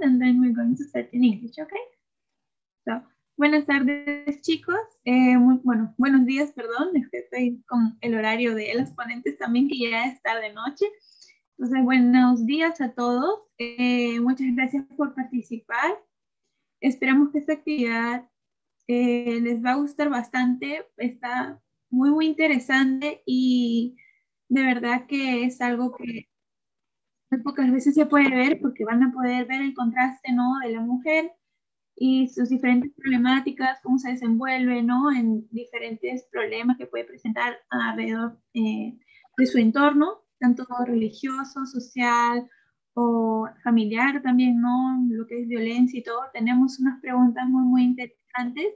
and then we're going to start in English, okay? So, buenas tardes, chicos. Buenos días, perdón. Estoy con el horario de los ponentes también, que ya es tarde noche. Entonces, buenos días a todos. Muchas gracias por participar. Esperamos que esta actividad les va a gustar bastante. Está muy interesante y de verdad que es algo que muy pocas veces se puede ver, porque van a poder ver el contraste, ¿no?, de la mujer y sus diferentes problemáticas, cómo se desenvuelve, ¿no?, en diferentes problemas que puede presentar alrededor de su entorno, tanto religioso, social o familiar también, ¿no?, lo que es violencia y todo. Tenemos unas preguntas muy interesantes.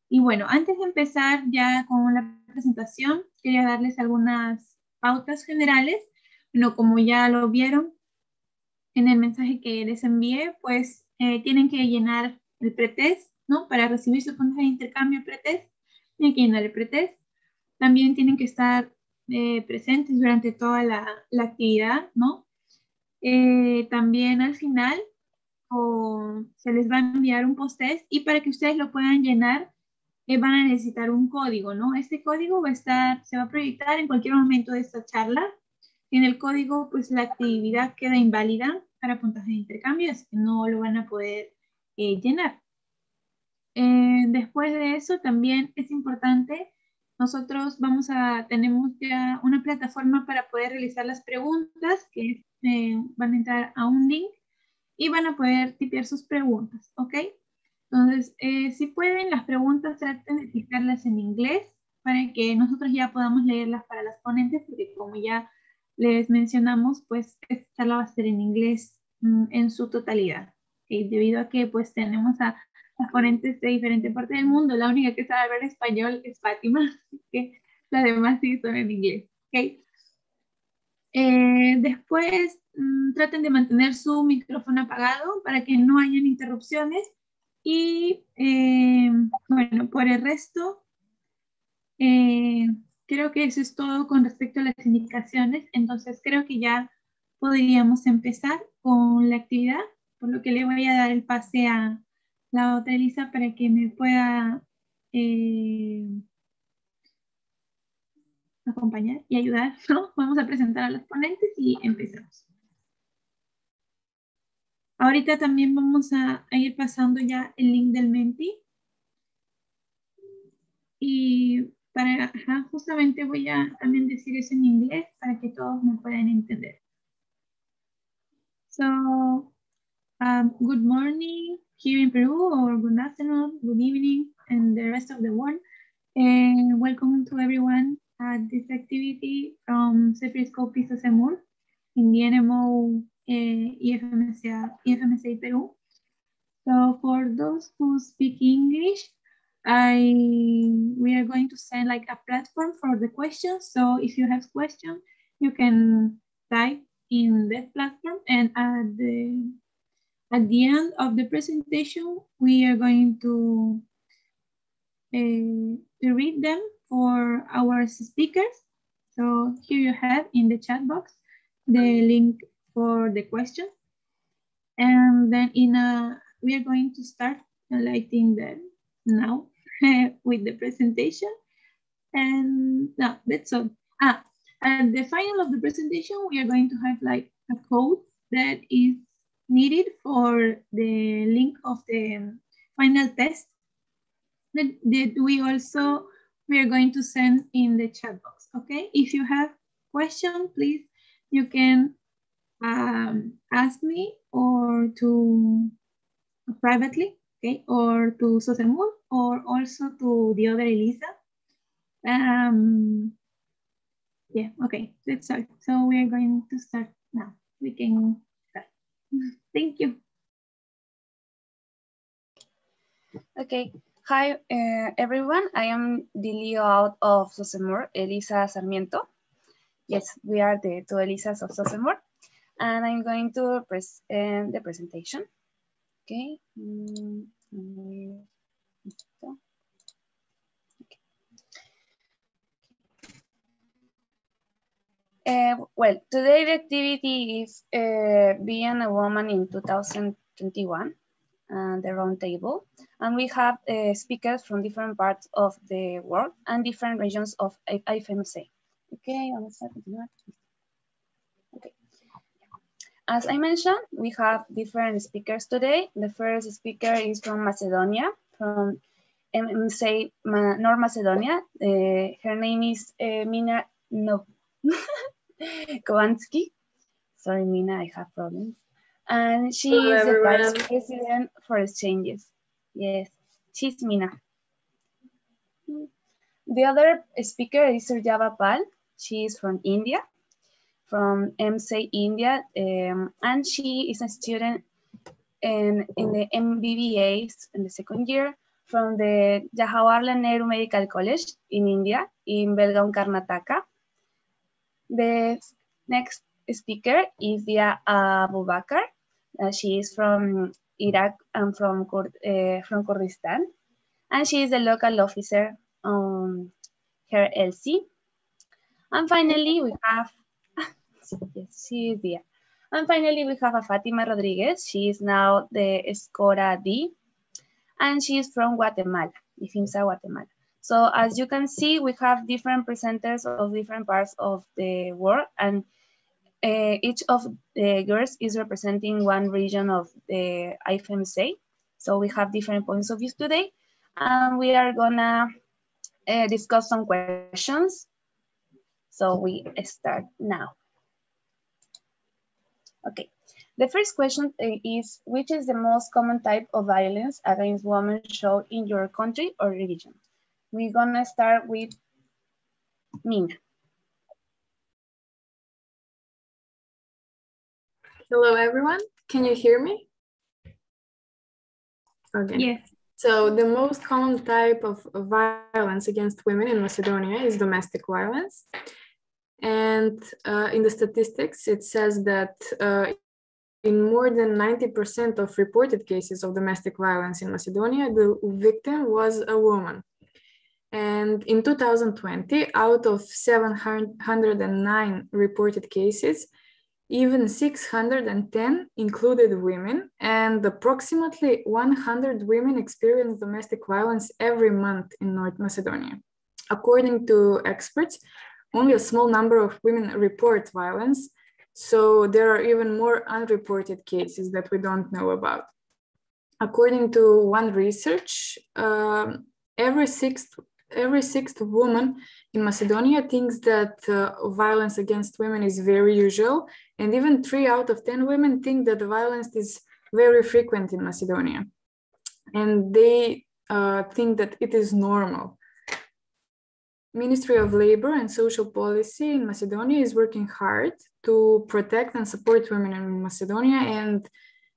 Y bueno, antes de empezar ya con la presentación, quería darles algunas pautas generales. Bueno, como ya lo vieron en el mensaje que les envié, pues tienen que llenar el pretest, ¿no? Para recibir su puntaje de intercambio pretest, tienen que llenar el pretest. También tienen que estar presentes durante toda la actividad, ¿no? También al final se les va a enviar un post-test, y para que ustedes lo puedan llenar van a necesitar un código, ¿no? Este código se va a proyectar en cualquier momento de esta charla. En el código, pues la actividad queda inválida para puntaje de intercambio, así que no lo van a poder llenar. Después de eso, también es importante, nosotros tenemos ya una plataforma para poder realizar las preguntas, que van a entrar a un link y van a poder tipear sus preguntas, ¿ok? Entonces, si pueden, las preguntas traten de fijarlas en inglés para que nosotros ya podamos leerlas para las ponentes, porque como ya les mencionamos, pues esta charla va a ser en inglés en su totalidad. Debido a que pues tenemos a las ponentes de diferentes partes del mundo, la única que sabe hablar español es Fátima, así que las demás sí son en inglés, ¿ok? Después traten de mantener su micrófono apagado para que no hayan interrupciones. Y bueno, por el resto, creo que eso es todo con respecto a las indicaciones. Entonces creo que ya podríamos empezar con la actividad, por lo que le voy a dar el pase a la otra Elisa para que me pueda acompañar y ayudar, ¿no? Vamos a presentar a los ponentes y empezamos. Ahorita también vamos a ir pasando ya el link del Menti. Y justamente voy a también decir eso en inglés para que todos me puedan entender. So, good morning here in Peru, or good afternoon, good evening, and the rest of the world. And welcome to everyone at this activity from CPRII-SCOPE y SOCEMURP in the NMO IFMSA Peru. So for those who speak English, we are going to send like a platform for the questions. So if you have questions, you can type in that platform, and at the end of the presentation, we are going to read them for our speakers. So here you have in the chat box the link for the question, and then we are going to start, I think that now with the presentation. And no, that's all. At the final of the presentation, we are going to have like a code that is needed for the link of the final test that we are going to send in the chat box. Okay, if you have questions, please, you can ask me or to privately, okay, or to SOCEMURP, or also to the other Elisa. Yeah, okay, that's all. So we are going to start now. We can start. Thank you. Okay, hi everyone. I am the Leo out of SOCEMURP, Elisa Sarmiento. Yes, we are the two Elisas of SOCEMURP, and I'm going to present the presentation. Okay. Well, today the activity is being a woman in 2020 21, the round table. And we have speakers from different parts of the world and different regions of IFMC. Okay, vamos a continuar. Okay. As I mentioned, we have different speakers today. The first speaker is from Macedonia, from MMC North Macedonia. Her name is Mina Kovandzick. Sorry, Mina, I have problems. And she is the vice president for exchanges. Yes, she's Mina. The other speaker is Surjabha. She is from India, from MC India, and she is a student in the MBBAs in the second year from the Jawaharlal Nehru Medical College in India, in Belgaum, Karnataka. The next speaker is Dia Abubakr. She is from Iraq and from Kurdistan, and she is the local officer on her LC. And finally, we have, yes, she is there. And finally, we have a Fátima Rodriguez. She is now the Escora D, and she is from Guatemala, IFIMSA, Guatemala. So as you can see, we have different presenters of different parts of the world, and each of the girls is representing one region of the IFMC. So we have different points of view today, and we are gonna discuss some questions. So we start now. Okay, the first question is, which is the most common type of violence against women shown in your country or region? We're gonna start with Mina. Hello, everyone. Can you hear me? Okay. Yes. So the most common type of violence against women in Macedonia is domestic violence. And in the statistics, it says that in more than 90% of reported cases of domestic violence in Macedonia, the victim was a woman. And in 2020, out of 709 reported cases, even 610 included women, and approximately 100 women experience domestic violence every month in North Macedonia. According to experts, only a small number of women report violence, so there are even more unreported cases that we don't know about. According to one research, every sixth woman in Macedonia thinks that violence against women is very usual, and even 3 out of 10 women think that violence is very frequent in Macedonia, and they think that it is normal. Ministry of Labor and Social Policy in Macedonia is working hard to protect and support women in Macedonia, and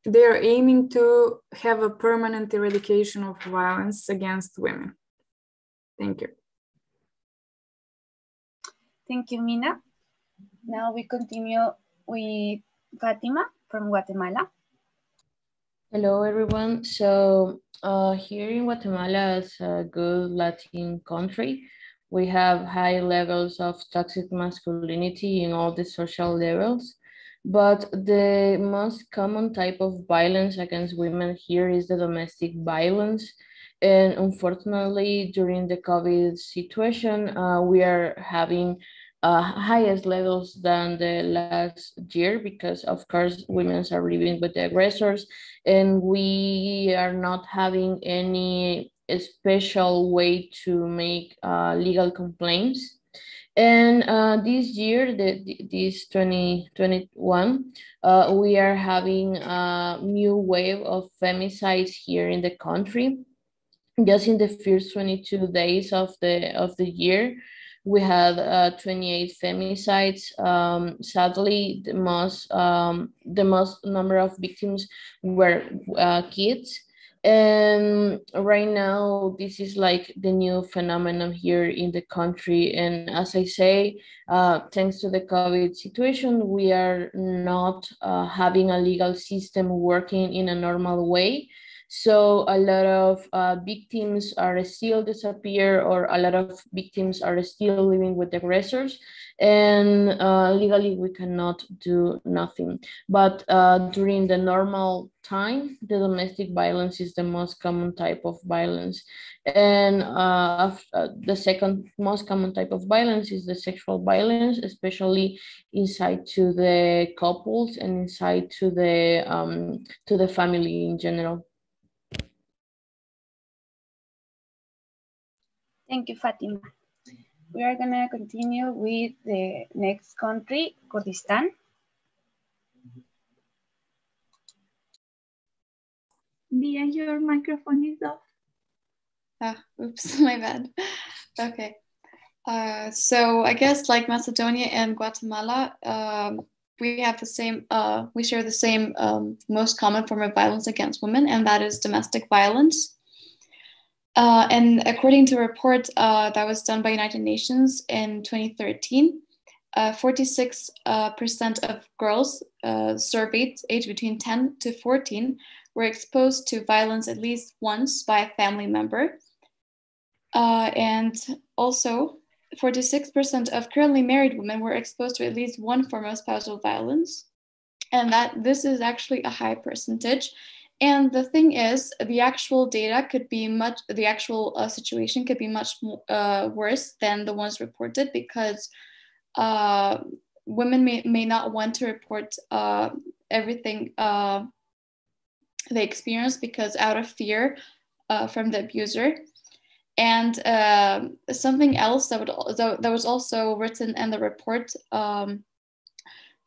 they are aiming to have a permanent eradication of violence against women. Thank you. Thank you, Mina. Now we continue with Fátima from Guatemala. Hello, everyone. So here in Guatemala, as a good Latin country, we have high levels of toxic masculinity in all the social levels. But the most common type of violence against women here is the domestic violence. And unfortunately, during the COVID situation, we are having highest levels than the last year because, of course, women are living with the aggressors, and we are not having any special way to make legal complaints. And this year, this 2021, we are having a new wave of femicides here in the country. Just in the first 22 days of the year, we had 28 femicides. Sadly, the most number of victims were kids. And right now, this is like the new phenomenon here in the country. And as I say, thanks to the COVID situation, we are not having a legal system working in a normal way. So a lot of victims are still disappear, or a lot of victims are still living with the aggressors, and legally we cannot do nothing. But during the normal time, the domestic violence is the most common type of violence. And the second most common type of violence is the sexual violence, especially inside to the couples and inside to the family in general. Thank you, Fatima. We are gonna continue with the next country, Kurdistan. Dia, your microphone is off. Oops, my bad. Okay. So I guess like Macedonia and Guatemala, we have the same, we share the same most common form of violence against women, and that is domestic violence. And according to a report that was done by United Nations in 2013, 46% of girls surveyed aged between 10 to 14 were exposed to violence at least once by a family member. And also 46% of currently married women were exposed to at least one form of spousal violence. And that this is actually a high percentage. And the thing is, the actual data could be the actual situation could be much worse than the ones reported, because women may not want to report everything they experience, because out of fear from the abuser. And something else that was also written in the report,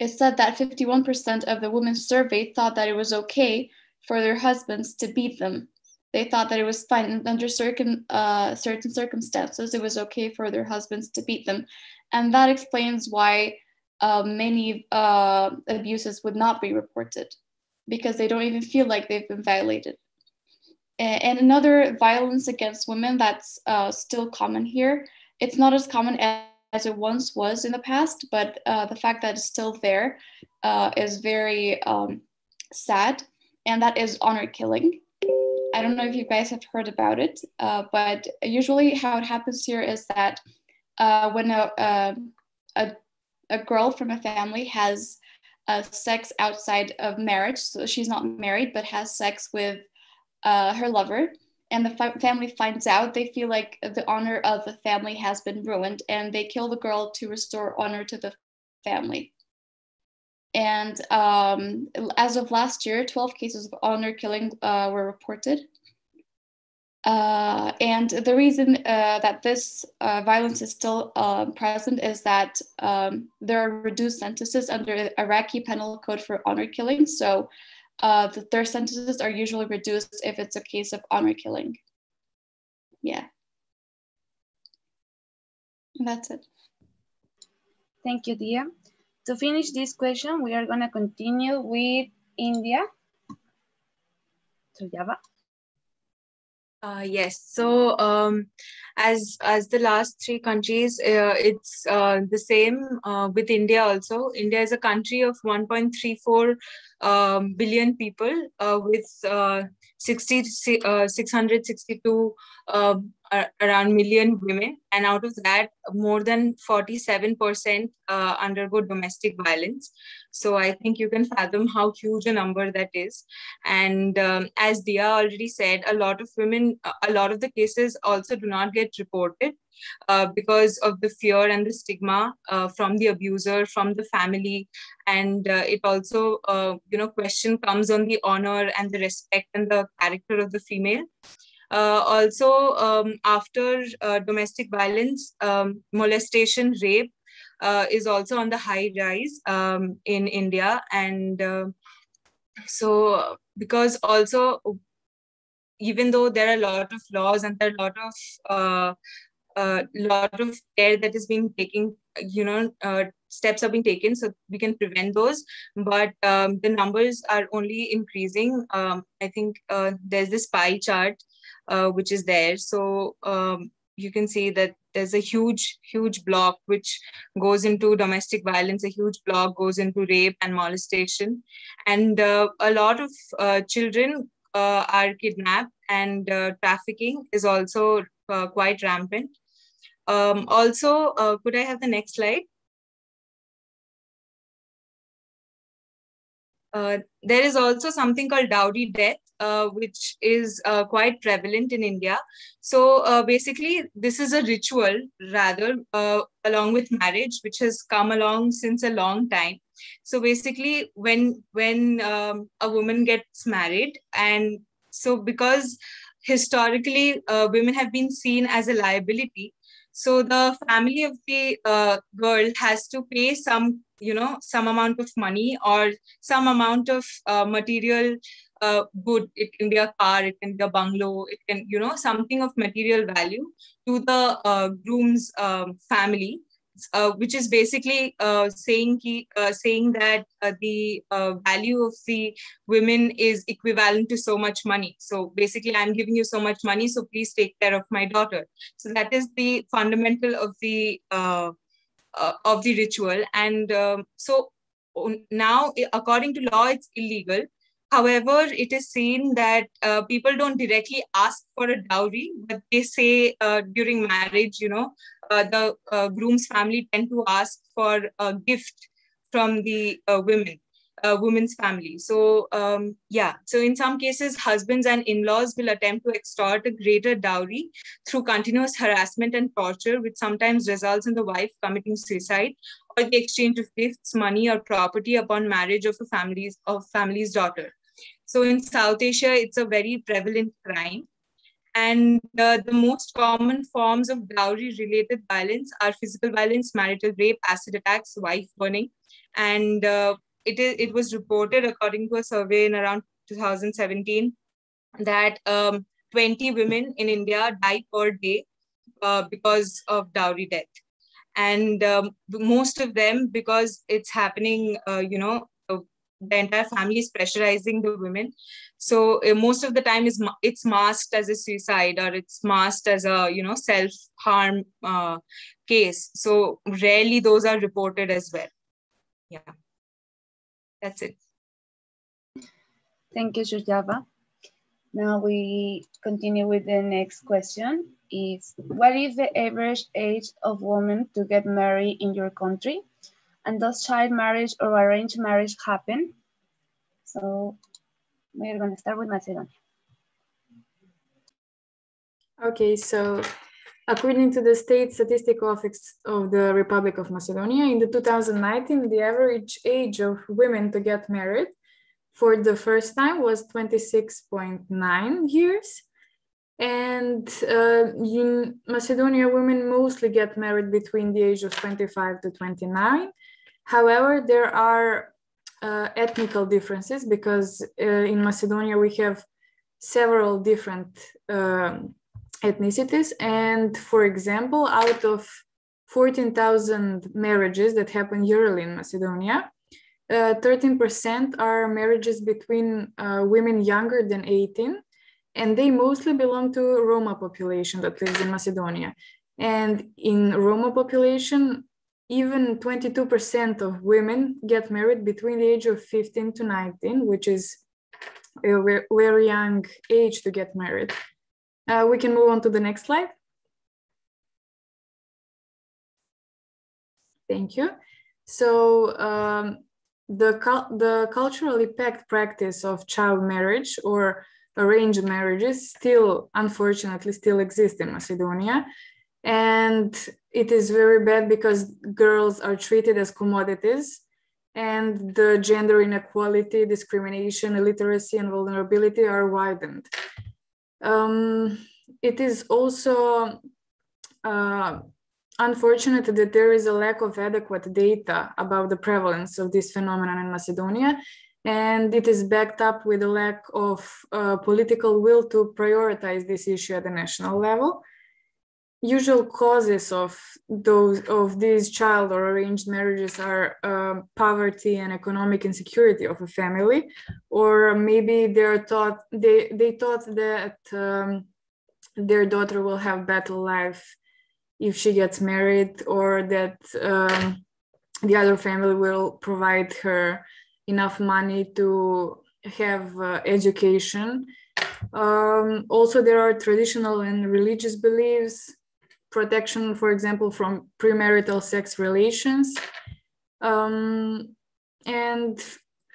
it said that 51% of the women surveyed thought that it was okay for their husbands to beat them. They thought that it was fine under certain circumstances. It was okay for their husbands to beat them, and that explains why many abuses would not be reported, because they don't even feel like they've been violated. And another violence against women that's still common here, it's not as common as it once was in the past, but the fact that it's still there is very sad, and that is honor killing. I don't know if you guys have heard about it, but usually how it happens here is that when a girl from a family has sex outside of marriage, so she's not married but has sex with her lover, and the family finds out, they feel like the honor of the family has been ruined, and they kill the girl to restore honor to the family. And as of last year, 12 cases of honor killing were reported. And the reason that this violence is still present is that there are reduced sentences under the Iraqi penal code for honor killing. So their sentences are usually reduced if it's a case of honor killing. Yeah. And that's it. Thank you, Dia. To finish this question, we are going to continue with India. Surjabha. Yes, so as the last three countries, it's the same with India also. India is a country of 1.34 billion people with 662 around million women, and out of that, more than 47% undergo domestic violence. So I think you can fathom how huge a number that is. And as Dia already said, a lot of women, a lot of the cases also do not get reported because of the fear and the stigma from the abuser, from the family. And it also, question comes on the honor and the respect and the character of the female. Also, after domestic violence, molestation, rape is also on the high rise in India. And so, because also, even though there are a lot of laws and there are a lot of care that is being taken, steps are being taken so we can prevent those, but the numbers are only increasing. I think there's this pie chart which is there. So you can see that there's a huge block which goes into domestic violence, a huge block goes into rape and molestation. And a lot of children are kidnapped, and trafficking is also quite rampant. Also, could I have the next slide? There is also something called dowry death, which is quite prevalent in India. So basically, this is a ritual rather along with marriage, which has come along since a long time. So basically, when a woman gets married, and so because historically women have been seen as a liability, so the family of the girl has to pay some amount of money or some amount of material good. It can be a car, it can be a bungalow, it can, something of material value to the groom's family, which is basically saying that the value of the women is equivalent to so much money. So basically, I'm giving you so much money, so please take care of my daughter. So that is the fundamental of the ritual. And so now, according to law, it's illegal. However, it is seen that people don't directly ask for a dowry, but they say during marriage, the groom's family tend to ask for a gift from the women's family. So so in some cases, husbands and in-laws will attempt to extort a greater dowry through continuous harassment and torture, which sometimes results in the wife committing suicide or the exchange of gifts, money, or property upon marriage of a family's daughter. So in South Asia, it's a very prevalent crime. And the most common forms of dowry-related violence are physical violence, marital rape, acid attacks, wife burning. And it was reported, according to a survey in around 2017, that 20 women in India die per day because of dowry death. And most of them, because it's happening, the entire family is pressurizing the women. So most of the time it's masked as a suicide, or it's masked as a self-harm case. So rarely those are reported as well. Yeah, that's it. Thank you, Surjabha. Now we continue with the next question. What is the average age of women to get married in your country? And does child marriage or arranged marriage happen? So we're going to start with Macedonia. Okay, so according to the State Statistical Office of the Republic of Macedonia, in the 2019, the average age of women to get married for the first time was 26.9 years. And in Macedonia, women mostly get married between the age of 25 to 29. However, there are ethnical differences, because in Macedonia we have several different ethnicities. And for example, out of 14,000 marriages that happen yearly in Macedonia, 13% are marriages between women younger than 18, and they mostly belong to Roma population that lives in Macedonia. And in Roma population, even 22% of women get married between the age of 15 to 19, which is a very young age to get married. We can move on to the next slide. Thank you. So the culturally packed practice of child marriage or arranged marriages unfortunately still exists in Macedonia. And it is very bad because girls are treated as commodities, and the gender inequality, discrimination, illiteracy, and vulnerability are widened. It is also unfortunate that there is a lack of adequate data about the prevalence of this phenomenon in Macedonia, and it is backed up with a lack of political will to prioritize this issue at the national level. Usual causes of these child or arranged marriages are poverty and economic insecurity of a family, or maybe they thought that their daughter will have better life if she gets married, or that the other family will provide her enough money to have education Also, there are traditional and religious beliefs, protection, for example, from premarital sex relations. And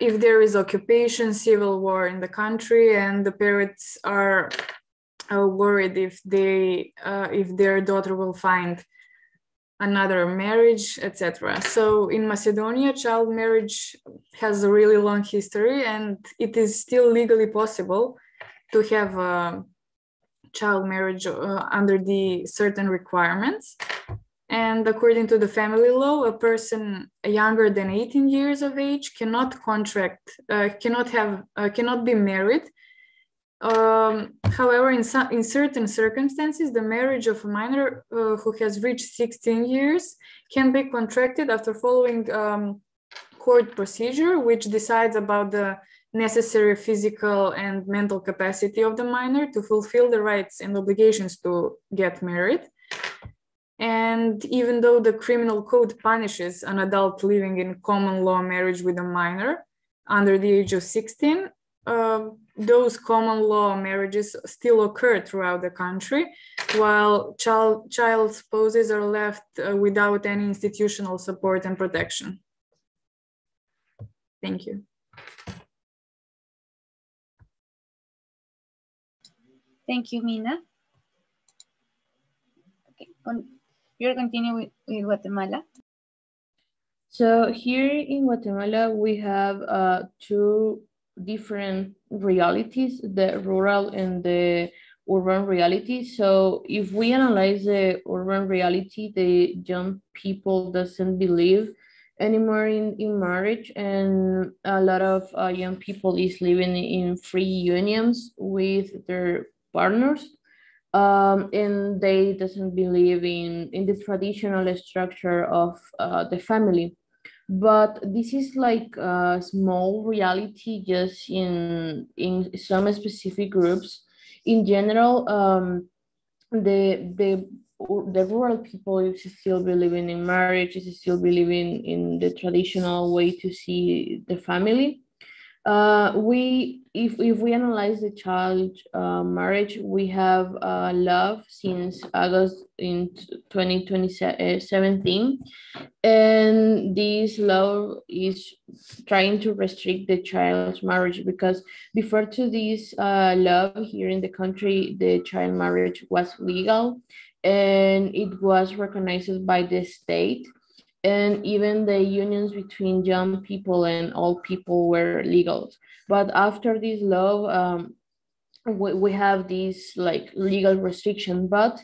if there is occupation, civil war in the country, and the parents are worried if their daughter will find another marriage, etc. So in Macedonia, child marriage has a really long history, and it is still legally possible to have a child marriage under the certain requirements. And according to the family law, a person younger than 18 years of age cannot be married. However, in certain circumstances, the marriage of a minor who has reached 16 years can be contracted after following court procedure, which decides about the necessary physical and mental capacity of the minor to fulfill the rights and obligations to get married. And even though the criminal code punishes an adult living in common law marriage with a minor under the age of 16, those common law marriages still occur throughout the country, while child spouses are left without any institutional support and protection. Thank you. Thank you, Mina. Okay, you'll continue with Guatemala. So here in Guatemala, we have two different realities, the rural and the urban reality. So if we analyze the urban reality, the young people doesn't believe anymore in marriage, and a lot of young people is living in free unions with their partners, and they doesn't believe in the traditional structure of the family. But this is like a small reality just in some specific groups. In general, the rural people is still believing in marriage, is still believing in the traditional way to see the family. If we analyze the child marriage, we have love since August in 2017, and this law is trying to restrict the child's marriage, because before to this law here in the country, the child marriage was legal and it was recognized by the state. And even the unions between young people and old people were legal. But after this law, we have this like legal restriction. But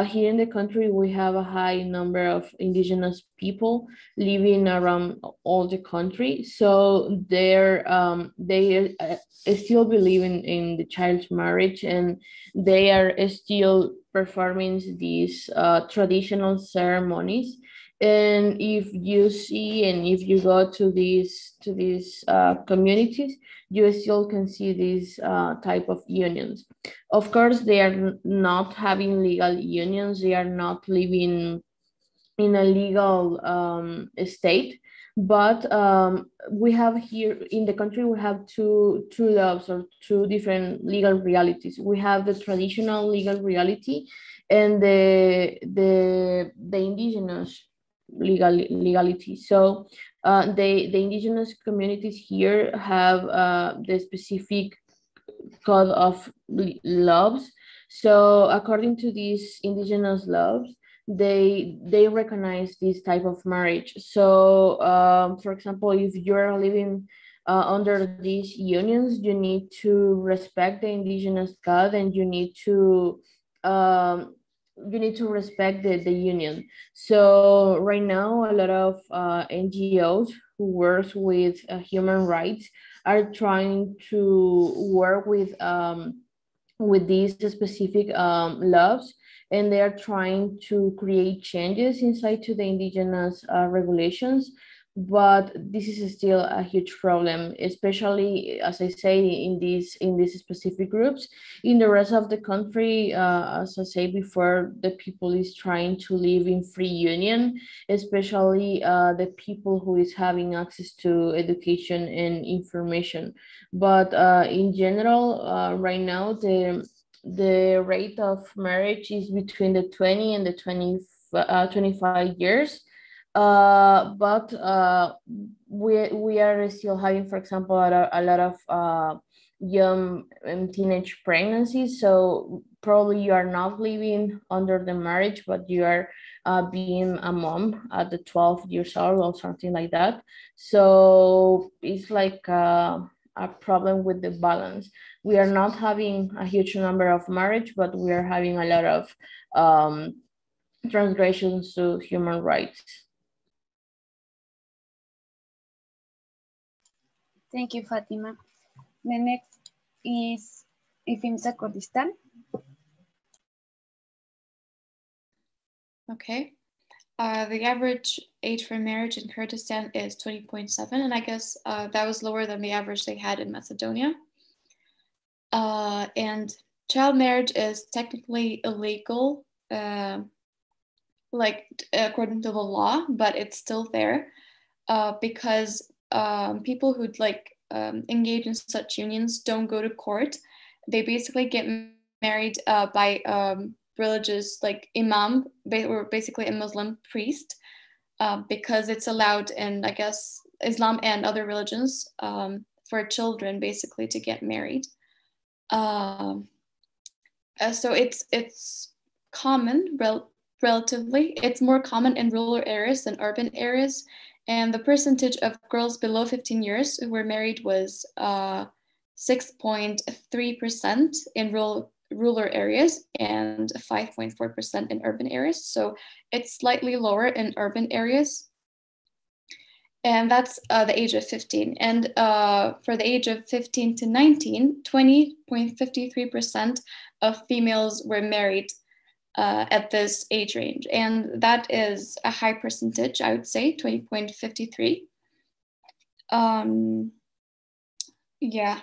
here in the country, we have a high number of indigenous people living around all the country. So they still believe in the child's marriage, and they are still performing these traditional ceremonies. And if you see and if you go to these communities, you still can see these type of unions. Of course, they are not having legal unions. They are not living in a legal state. But we have here in the country, we have two laws or two different legal realities. We have the traditional legal reality and the indigenous legality. So the indigenous communities here have the specific code of laws. So according to these indigenous laws, they recognize this type of marriage. So for example, if you're living under these unions, you need to respect the indigenous code, and you need to respect the union. So right now, a lot of NGOs who work with human rights are trying to work with these specific laws, and they are trying to create changes inside to the indigenous regulations. but this is still a huge problem, especially, as I say, in these specific groups. In the rest of the country, as I said before, the people is trying to live in free union, especially the people who is having access to education and information. But in general, right now, the rate of marriage is between the 20 and the 25 years. But we are still having, for example, a lot of young and teenage pregnancies. So probably you are not living under the marriage, but you are being a mom at the 12 years old or something like that. So it's like a problem with the balance. We are not having a huge number of marriage, but we are having a lot of transgressions to human rights. Thank you, Fátima. The next is Ifimsa Kurdistan. Okay. The average age for marriage in Kurdistan is 20.7, and I guess that was lower than the average they had in Macedonia. And child marriage is technically illegal, like according to the law, but it's still there because people who engage in such unions don't go to court. They basically get married by religious, like imam, or basically a Muslim priest, because it's allowed in, I guess, Islam and other religions for children basically to get married. So it's common, relatively. It's more common in rural areas than urban areas. And the percentage of girls below 15 years who were married was 6.3% in rural areas and 5.4% in urban areas. So it's slightly lower in urban areas. And that's the age of 15. And for the age of 15 to 19, 20.53% of females were married at this age range. And that is a high percentage, I would say, 20.53. Yeah.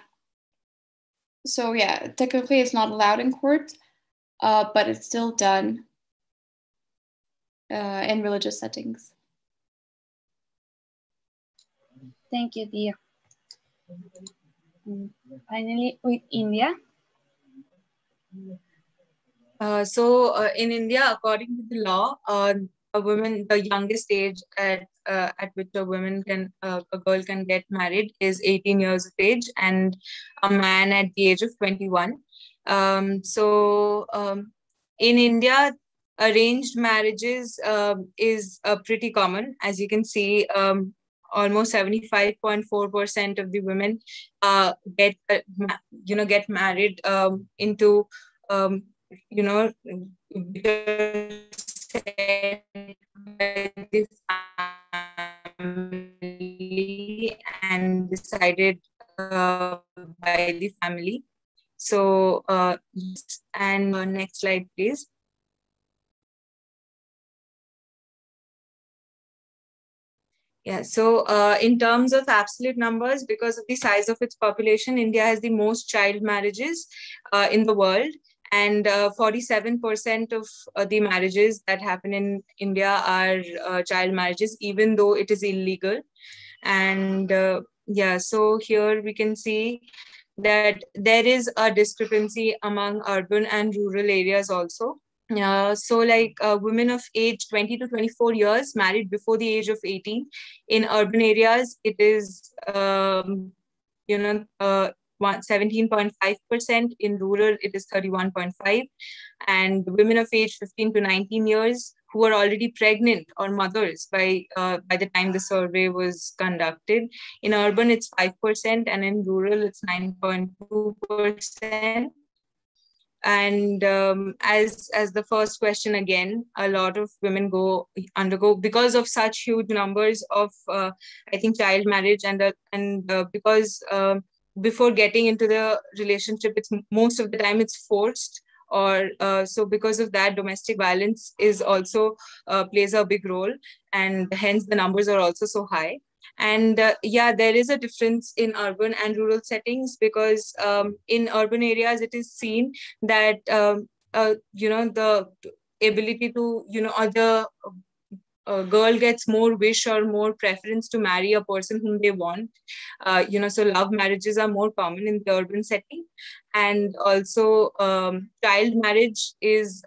So yeah, technically it's not allowed in court, but it's still done in religious settings. Thank you, Dia. Finally, with India. In India, according to the law, a woman, the youngest age at which a girl can get married is 18 years of age, and a man at the age of 21. In India, arranged marriages is pretty common. As you can see, almost 75.4% of the women get married into because the family and decided by the family. So and next slide, please. Yeah, so in terms of absolute numbers, because of the size of its population, India has the most child marriages in the world. And 47% of the marriages that happen in India are child marriages, even though it is illegal. And yeah, so here we can see that there is a discrepancy among urban and rural areas also. Women of age 20 to 24 years married before the age of 18. In urban areas, it is 17.5%. In rural, it is 31.5%. And women of age 15 to 19 years who are already pregnant or mothers by the time the survey was conducted. In urban, it's 5%, and in rural, it's 9.2%. And as the first question again, a lot of women undergo because of such huge numbers of I think child marriage and because before getting into the relationship, it's most of the time it's forced or so because of that, domestic violence is also plays a big role, and hence the numbers are also so high. And yeah, there is a difference in urban and rural settings, because in urban areas it is seen that the ability to or the girl gets more wish or more preference to marry a person whom they want. So love marriages are more common in the urban setting. And also child marriage is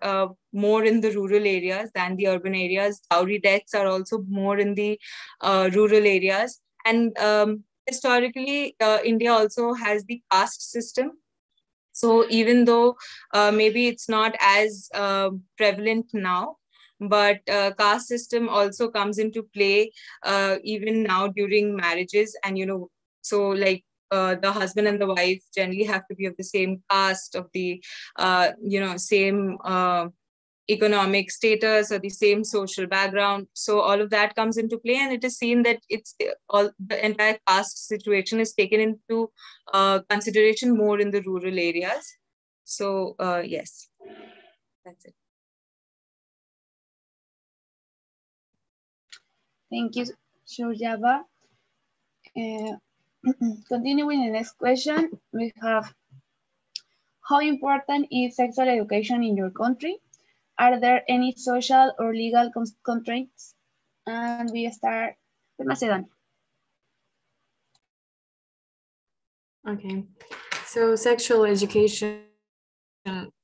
more in the rural areas than the urban areas. Dowry deaths are also more in the rural areas. And historically, India also has the caste system. So even though maybe it's not as prevalent now, but caste system also comes into play even now during marriages. And so like the husband and the wife generally have to be of the same caste, of the same economic status, or the same social background. So all of that comes into play, and it is seen that the entire caste situation is taken into consideration more in the rural areas. So yes, that's it. Thank you, Surjabha. Continuing the next question, we have, how important is sexual education in your country? Are there any social or legal constraints? And we start with Macedonia. Okay, so sexual education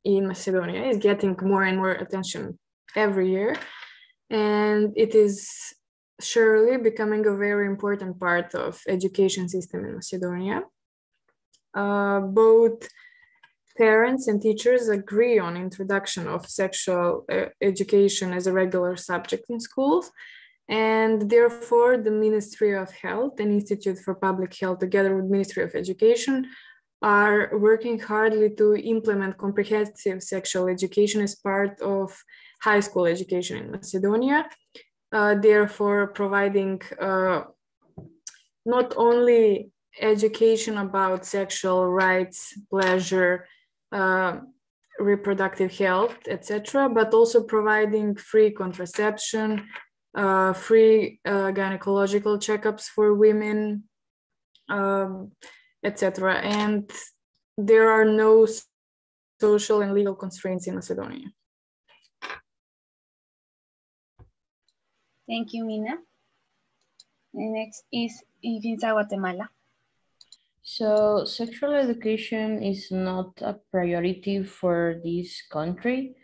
in Macedonia is getting more and more attention every year, and it is surely becoming a very important part of education system in Macedonia. Both parents and teachers agree on introduction of sexual education as a regular subject in schools, and therefore the Ministry of Health and Institute for Public Health, together with Ministry of Education, are working hardly to implement comprehensive sexual education as part of high school education in Macedonia. Therefore, providing not only education about sexual rights, pleasure, reproductive health, etc., but also providing free contraception, free gynecological checkups for women, etc. And there are no social and legal constraints in Macedonia. Thank you, Mina. The next is Infinza, Guatemala. So sexual education is not a priority for this country.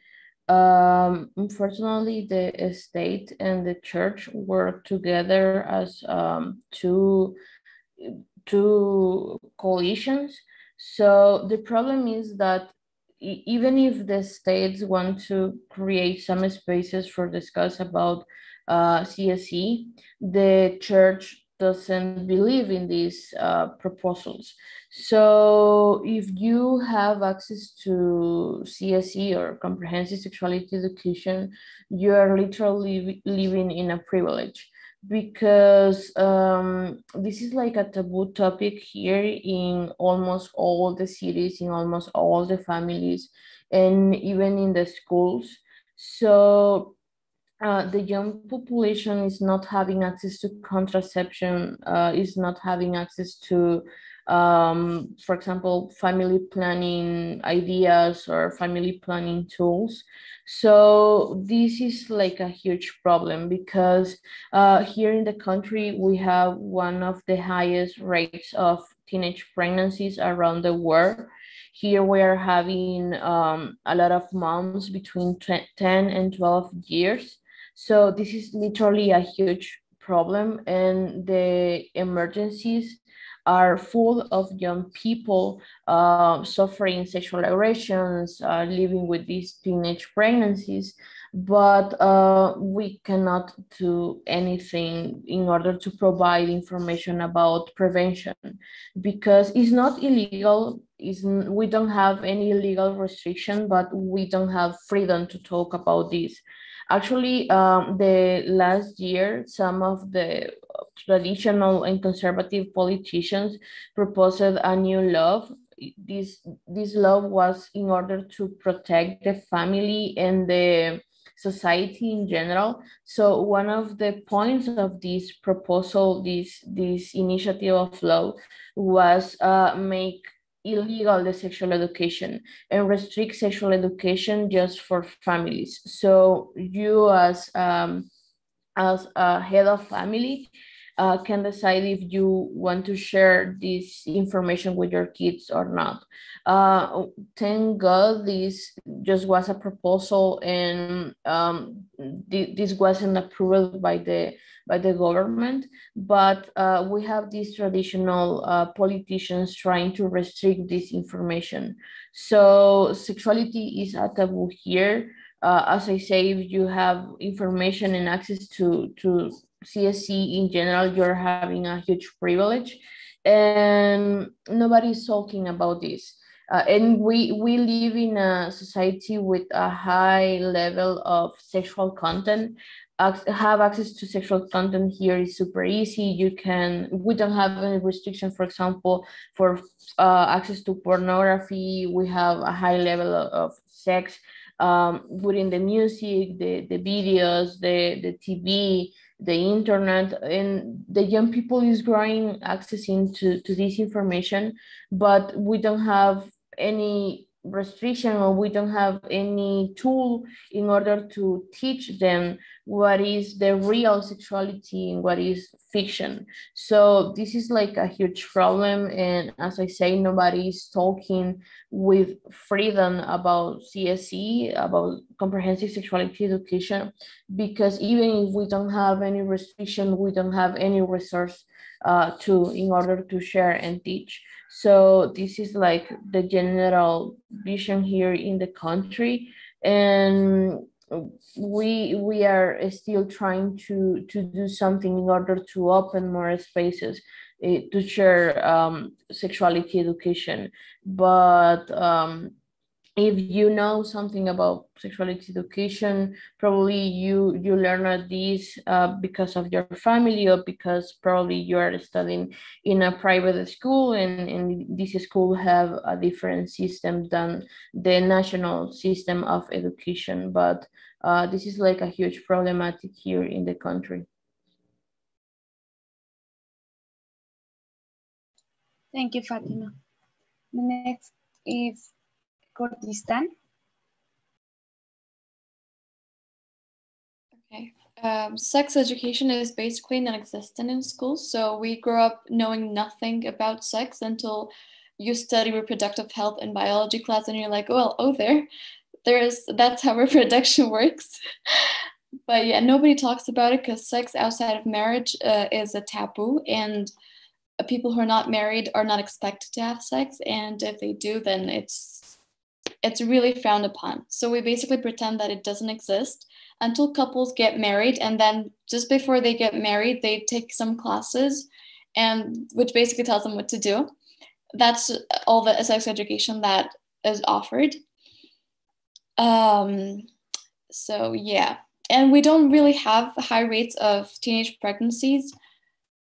Unfortunately, the state and the church work together as two coalitions. So the problem is that even if the states want to create some spaces for discuss about CSE, the church doesn't believe in these proposals. So if you have access to CSE or comprehensive sexuality education, you are literally living in a privilege, because this is like a taboo topic here in almost all the cities, in almost all the families, and even in the schools. So the young population is not having access to contraception, is not having access to, for example, family planning ideas or family planning tools. So this is like a huge problem, because here in the country, we have one of the highest rates of teenage pregnancies around the world. Here we are having a lot of moms between 10 and 12 years. So this is literally a huge problem, and the emergencies are full of young people suffering sexual aggressions, living with these teenage pregnancies, but we cannot do anything in order to provide information about prevention, because it's not illegal. We don't have any legal restriction, but we don't have freedom to talk about this. Actually, the last year, some of the traditional and conservative politicians proposed a new law this law was in order to protect the family and the society in general. So one of the points of this proposal, this initiative of law, was make illegal the sexual education and restrict sexual education just for families. So you as a head of family can decide if you want to share this information with your kids or not. Thank God this just was a proposal, and this wasn't approved by the government, but we have these traditional politicians trying to restrict this information. So sexuality is a taboo here. As I say, if you have information and access to CSC in general, you're having a huge privilege, and nobody's talking about this. And we live in a society with a high level of sexual content. Have access to sexual content here is super easy. We don't have any restriction, for example, for access to pornography. We have a high level of sex within the music, the videos, the TV, the internet, and the young people is growing accessing to this information, but we don't have any restriction, or we don't have any tool in order to teach them what is the real sexuality and what is fiction. So this is like a huge problem, and as I say, nobody is talking with freedom about CSE, about comprehensive sexuality education, because even if we don't have any restriction, we don't have any resource in order to share and teach. So this is like the general vision here in the country, and we are still trying to do something in order to open more spaces to share sexuality education. But if you know something about sexuality education, probably you learn this because of your family, or because probably you are studying in a private school, and this school have a different system than the national system of education. But this is like a huge problematic here in the country. Thank you, Fatima. The next is Kurdistan. Okay. Sex education is basically non-existent in schools. So we grow up knowing nothing about sex until you study reproductive health in biology class, and you're like, well, that's how reproduction works. But yeah, nobody talks about it because sex outside of marriage is a taboo, and people who are not married are not expected to have sex, and if they do, then it's really frowned upon. So we basically pretend that it doesn't exist until couples get married, and then just before they get married, they take some classes, and which basically tells them what to do. That's all the sex education that is offered. So yeah, and we don't really have high rates of teenage pregnancies.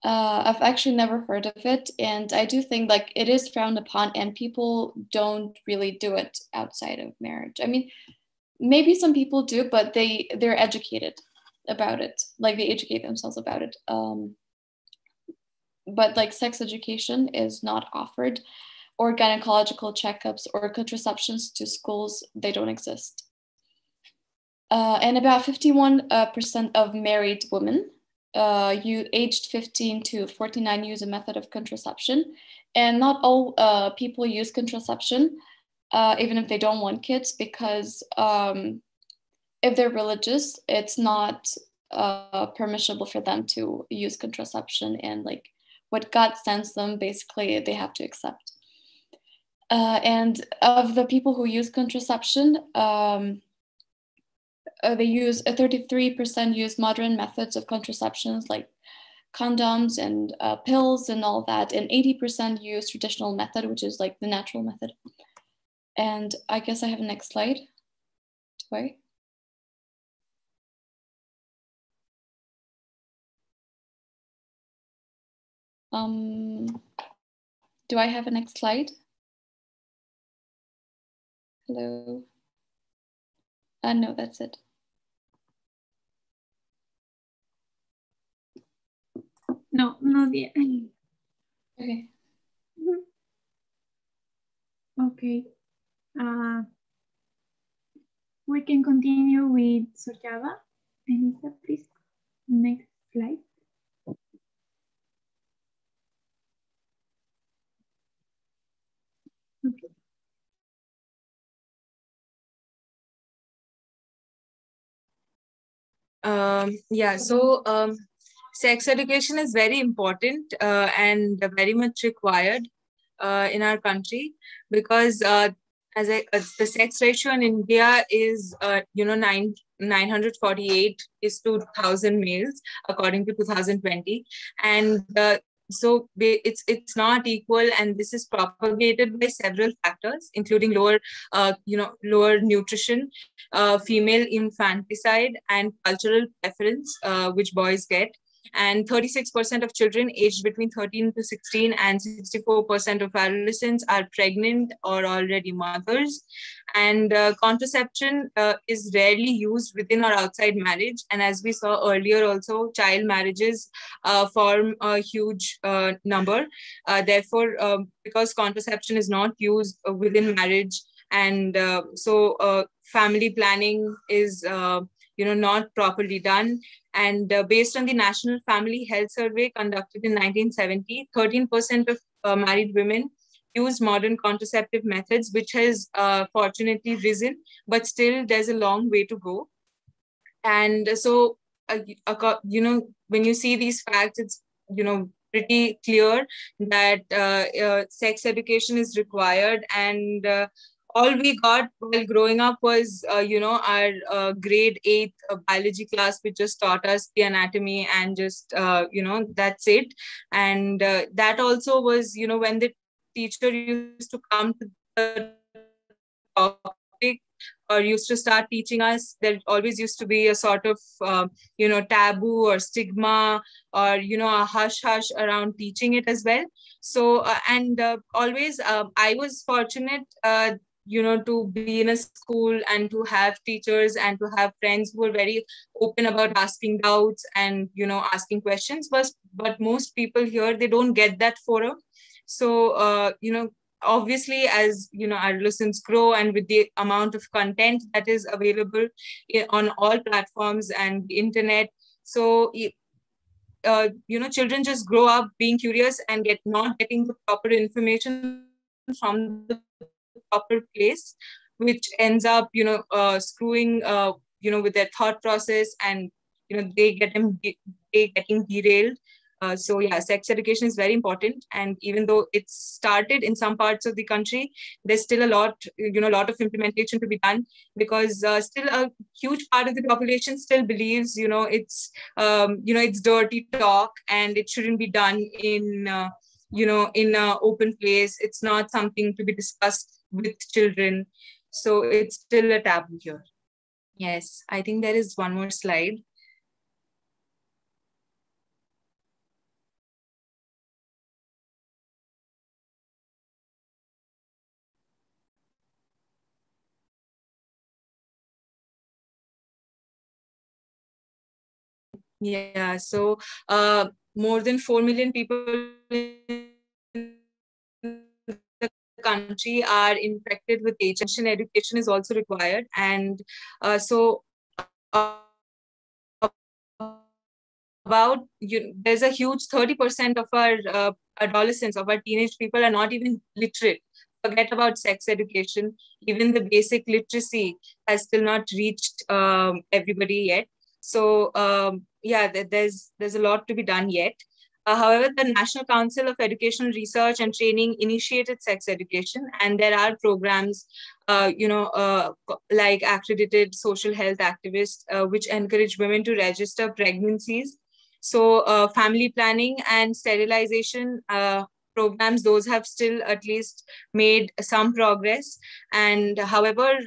I've actually never heard of it, and I do think like it is frowned upon, and people don't really do it outside of marriage. I mean, maybe some people do, but they're educated about it, like they educate themselves about it. But like sex education is not offered, or gynecological checkups or contraceptions to schools, they don't exist. And about 51% of married women aged 15 to 49 use a method of contraception, and not all people use contraception, even if they don't want kids, because if they're religious, it's not permissible for them to use contraception, and like what God sends them, basically they have to accept. And of the people who use contraception, they use 33% use modern methods of contraceptions like condoms and pills and all that, and 80% use traditional method, which is like the natural method. And I guess I have a next slide. Do I? Do I have a next slide? Hello. No, that's it. No, yet. Okay. Okay. We can continue with Surjabha. Elisa, please. Next slide. Okay. Sex education is very important and very much required in our country, because the sex ratio in India is 948 is to 1,000 males according to 2020, and so it's not equal, and this is propagated by several factors, including lower nutrition, female infanticide, and cultural preference, which boys get. And 36% of children aged between 13 to 16 and 64% of adolescents are pregnant or already mothers. And contraception is rarely used within or outside marriage. And as we saw earlier also, child marriages form a huge number. Therefore, because contraception is not used within marriage, and family planning is not properly done. And based on the National Family Health Survey conducted in 1970, 13% of married women use modern contraceptive methods, which has fortunately risen, but still there's a long way to go. And so, when you see these facts, it's, pretty clear that sex education is required. And all we got while growing up was, our grade 8 biology class, which just taught us the anatomy and just, that's it. And that also was, when the teacher used to come to the topic or used to start teaching us, there always used to be a sort of, taboo or stigma or, a hush-hush around teaching it as well. So, always, I was fortunate, to be in a school and to have teachers and to have friends who were very open about asking doubts and, asking questions. But most people here, they don't get that forum. So, obviously, as adolescents grow and with the amount of content that is available on all platforms and the internet, so children just grow up being curious and not getting the proper information from the proper place, which ends up screwing with their thought process, and they getting derailed. So yeah, sex education is very important, and even though it's started in some parts of the country, there's still a lot of implementation to be done, because still a huge part of the population still believes it's dirty talk and it shouldn't be done in in an open place. It's not something to be discussed with children, so it's still a taboo here. Yes, I think there is one more slide. Yeah, so more than 4 million people in the country are infected with HIV. Education is also required. And there's a huge 30% of our adolescents, of our teenage people, are not even literate. Forget about sex education. Even the basic literacy has still not reached everybody yet. So yeah, there's a lot to be done yet. However, the National Council of Educational Research and Training initiated sex education, and there are programs, like accredited social health activists, which encourage women to register pregnancies. So family planning and sterilization programs, those have still at least made some progress. And however,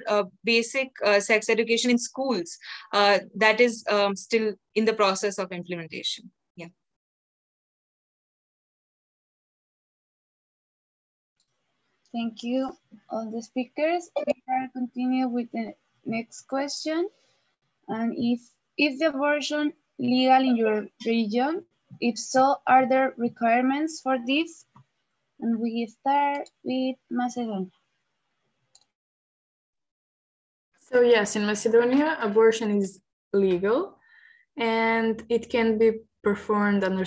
basic sex education in schools, that is still in the process of implementation. Yeah. Thank you, all the speakers. We are continue with the next question. And is the abortion legal in your region? If so, are there requirements for this? And we start with Macedonia. So yes, in Macedonia, abortion is legal and it can be performed under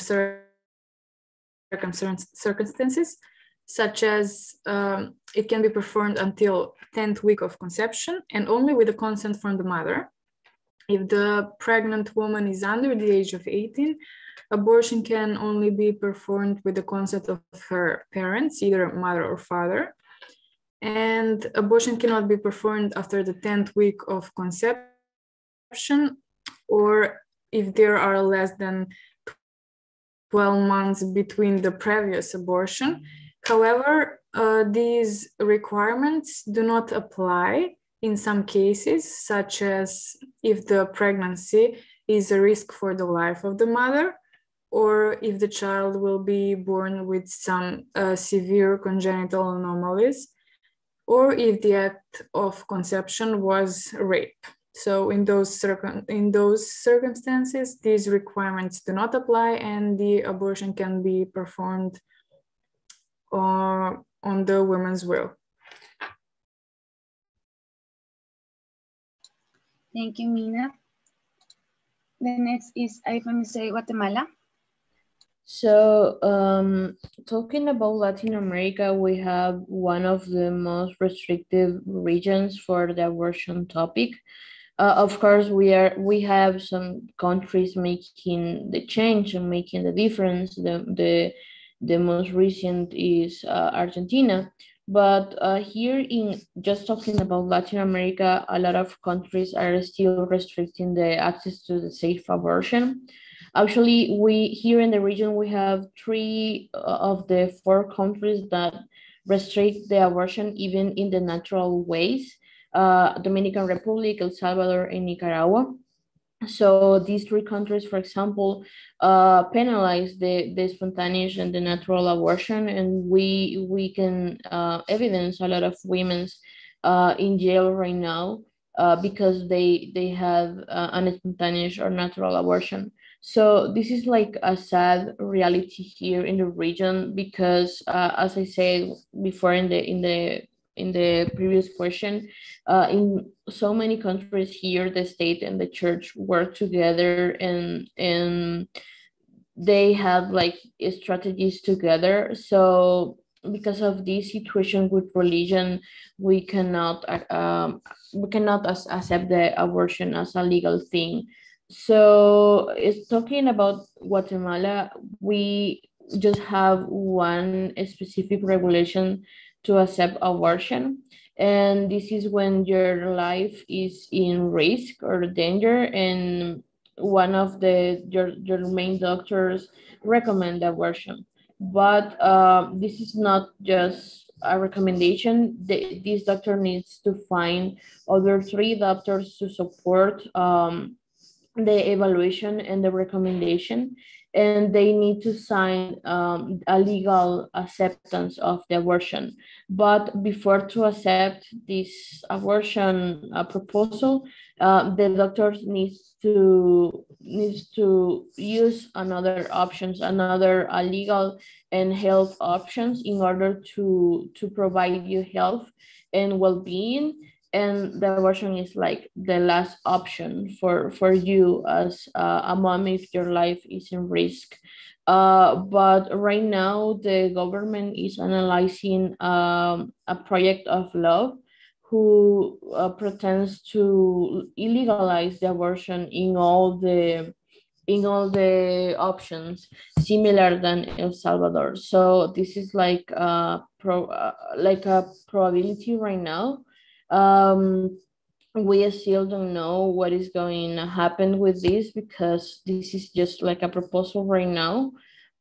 circumstances, such as it can be performed until 10th week of conception and only with the consent from the mother. If the pregnant woman is under the age of 18, abortion can only be performed with the consent of her parents, either mother or father. And abortion cannot be performed after the 10th week of conception, or if there are less than 12 months between the previous abortion. However, these requirements do not apply in some cases, such as if the pregnancy is a risk for the life of the mother, or if the child will be born with some severe congenital anomalies, or if the act of conception was rape. So in those circumstances, these requirements do not apply and the abortion can be performed on the woman's will. Thank you, Mina. The next is, if I may say, Guatemala. So talking about Latin America, we have one of the most restrictive regions for the abortion topic. Of course, we have some countries making the change and making the difference. The most recent is Argentina. But here in just talking about Latin America, a lot of countries are still restricting the access to the safe abortion. Actually, we here in the region, we have 3 of the 4 countries that restrict the abortion even in the natural ways. Dominican Republic, El Salvador, and Nicaragua. So these 3 countries, for example, penalize the spontaneous and the natural abortion, and we can evidence a lot of women's in jail right now because they have an spontaneous or natural abortion. So this is like a sad reality here in the region because, as I said before in the previous question, in so many countries here, the state and the church work together and they have like strategies together. So because of this situation with religion, we cannot accept the abortion as a legal thing. So it's talking about Guatemala, we just have one specific regulation to accept abortion. And this is when your life is in risk or danger and one of your main doctors recommend abortion. But this is not just a recommendation. This doctor needs to find other 3 doctors to support the evaluation and the recommendation, and they need to sign a legal acceptance of the abortion. But before to accept this abortion proposal, the doctor needs to use another options, another legal and health options in order to provide you health and well-being. And the abortion is like the last option for you as a mom if your life is in risk. But right now the government is analyzing a project of law who pretends to illegalize the abortion in all the options similar than El Salvador. So this is like a probability right now. We still don't know what is going to happen with this because this is just like a proposal right now.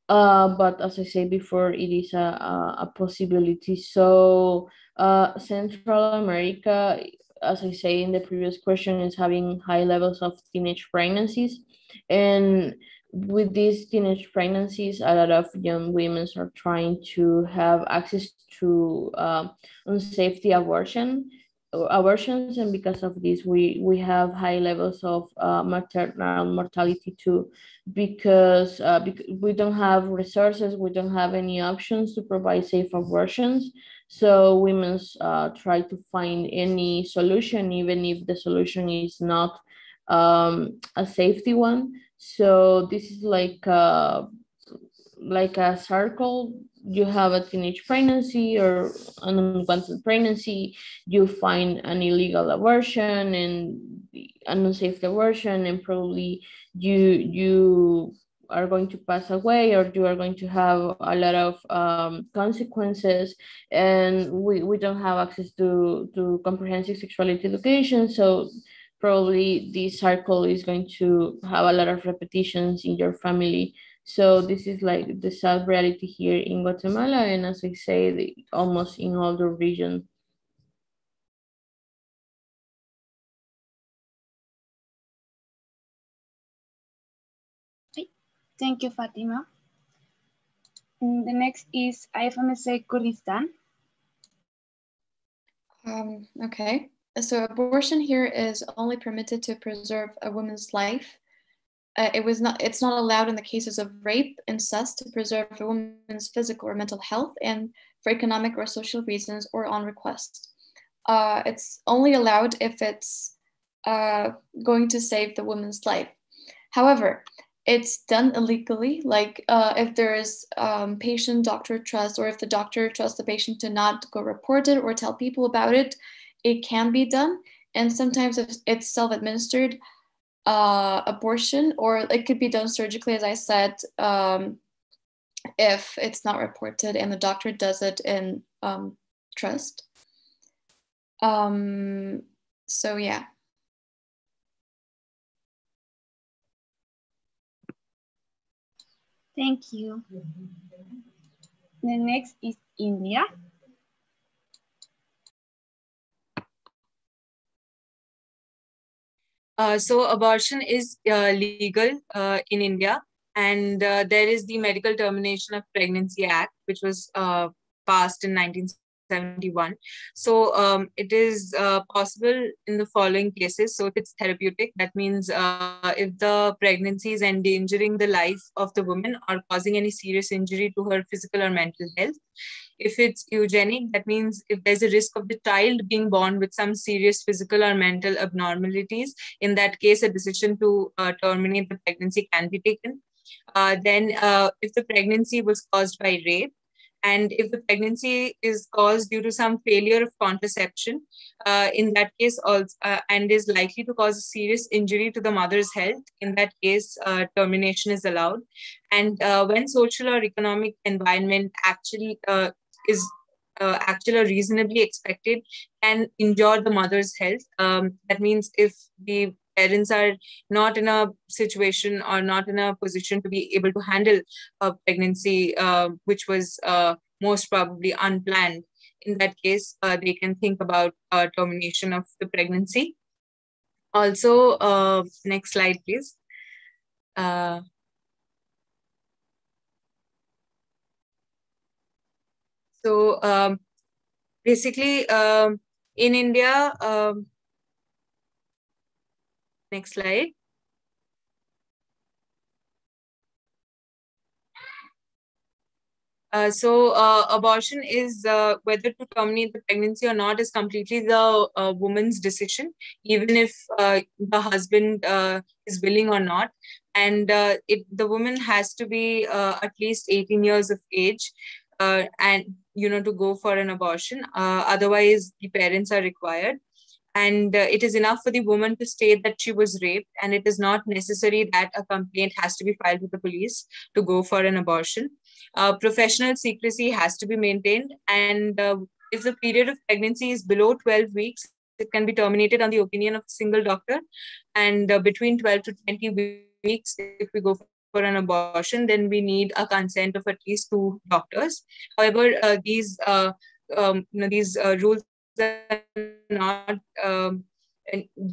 But as I said before, it is a possibility. So Central America, as I say in the previous question, is having high levels of teenage pregnancies. And with these teenage pregnancies, a lot of young women are trying to have access to unsafety abortions, and because of this, we have high levels of maternal mortality too, because we don't have resources, we don't have any options to provide safe abortions. So women try to find any solution, even if the solution is not a safety one. So this is like a circle. You have a teenage pregnancy or an unwanted pregnancy, you find an illegal abortion and an unsafe abortion, and probably you are going to pass away, or you are going to have a lot of consequences, and we don't have access to comprehensive sexuality education. So probably this cycle is going to have a lot of repetitions in your family. So this is like the sad reality here in Guatemala, and as I say, almost in all the region. Thank you, Fátima. The next is IFMSA Kurdistan. Okay, so abortion here is only permitted to preserve a woman's life. It's not allowed in the cases of rape, incest, to preserve a woman's physical or mental health, and for economic or social reasons, or on request. It's only allowed if it's going to save the woman's life. However, it's done illegally, like if there is patient-doctor trust, or if the doctor trusts the patient to not go report it or tell people about it, it can be done. And sometimes if it's self-administered abortion, or it could be done surgically, as I said, if it's not reported and the doctor does it in trust. So yeah. Thank you. The next is India. So abortion is legal in India, and there is the Medical Termination of Pregnancy Act, which was passed in 1971. So it is possible in the following cases. So if it's therapeutic, that means if the pregnancy is endangering the life of the woman or causing any serious injury to her physical or mental health. If it's eugenic, that means if there's a risk of the child being born with some serious physical or mental abnormalities, in that case, a decision to terminate the pregnancy can be taken. Then if the pregnancy was caused by rape, and if the pregnancy is caused due to some failure of contraception, in that case also, and is likely to cause a serious injury to the mother's health, in that case, termination is allowed. And when social or economic environment actually is actually or reasonably expected and injure the mother's health, that means if the parents are not in a situation or not in a position to be able to handle a pregnancy, which was most probably unplanned, in that case, they can think about termination of the pregnancy. Also, next slide, please. So basically, in India, next slide. So abortion is whether to terminate the pregnancy or not is completely the woman's decision, even if the husband is willing or not. And the woman has to be at least 18 years of age and, to go for an abortion. Otherwise, the parents are required. And it is enough for the woman to state that she was raped, and it is not necessary that a complaint has to be filed with the police to go for an abortion. Professional secrecy has to be maintained, and if the period of pregnancy is below 12 weeks, it can be terminated on the opinion of a single doctor. And between 12 to 20 weeks, if we go for an abortion, then we need a consent of at least 2 doctors. However, these rules are not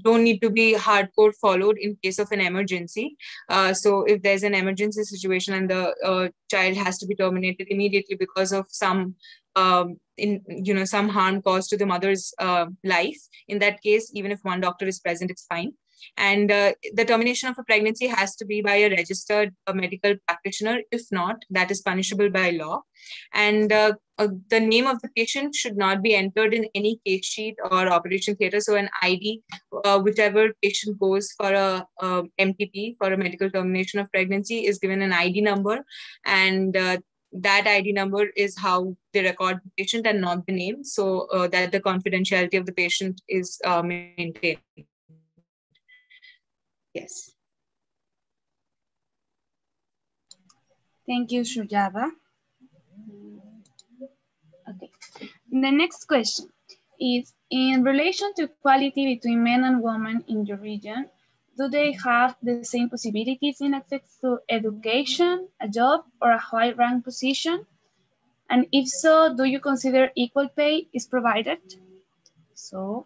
don't need to be hardcore followed in case of an emergency. So if there's an emergency situation and the child has to be terminated immediately because of some some harm caused to the mother's life, in that case, even if one doctor is present, it's fine. And the termination of a pregnancy has to be by a registered medical practitioner. If not, that is punishable by law. And the name of the patient should not be entered in any case sheet or operation theater. So an ID, whichever patient goes for a MTP, for a medical termination of pregnancy, is given an ID number. And that ID number is how they record the patient and not the name, so that the confidentiality of the patient is maintained. Yes. Thank you, Surjabha. Okay. The next question is, in relation to equality between men and women in your region, do they have the same possibilities in access to education, a job, or a high-rank position? And if so, do you consider equal pay is provided? So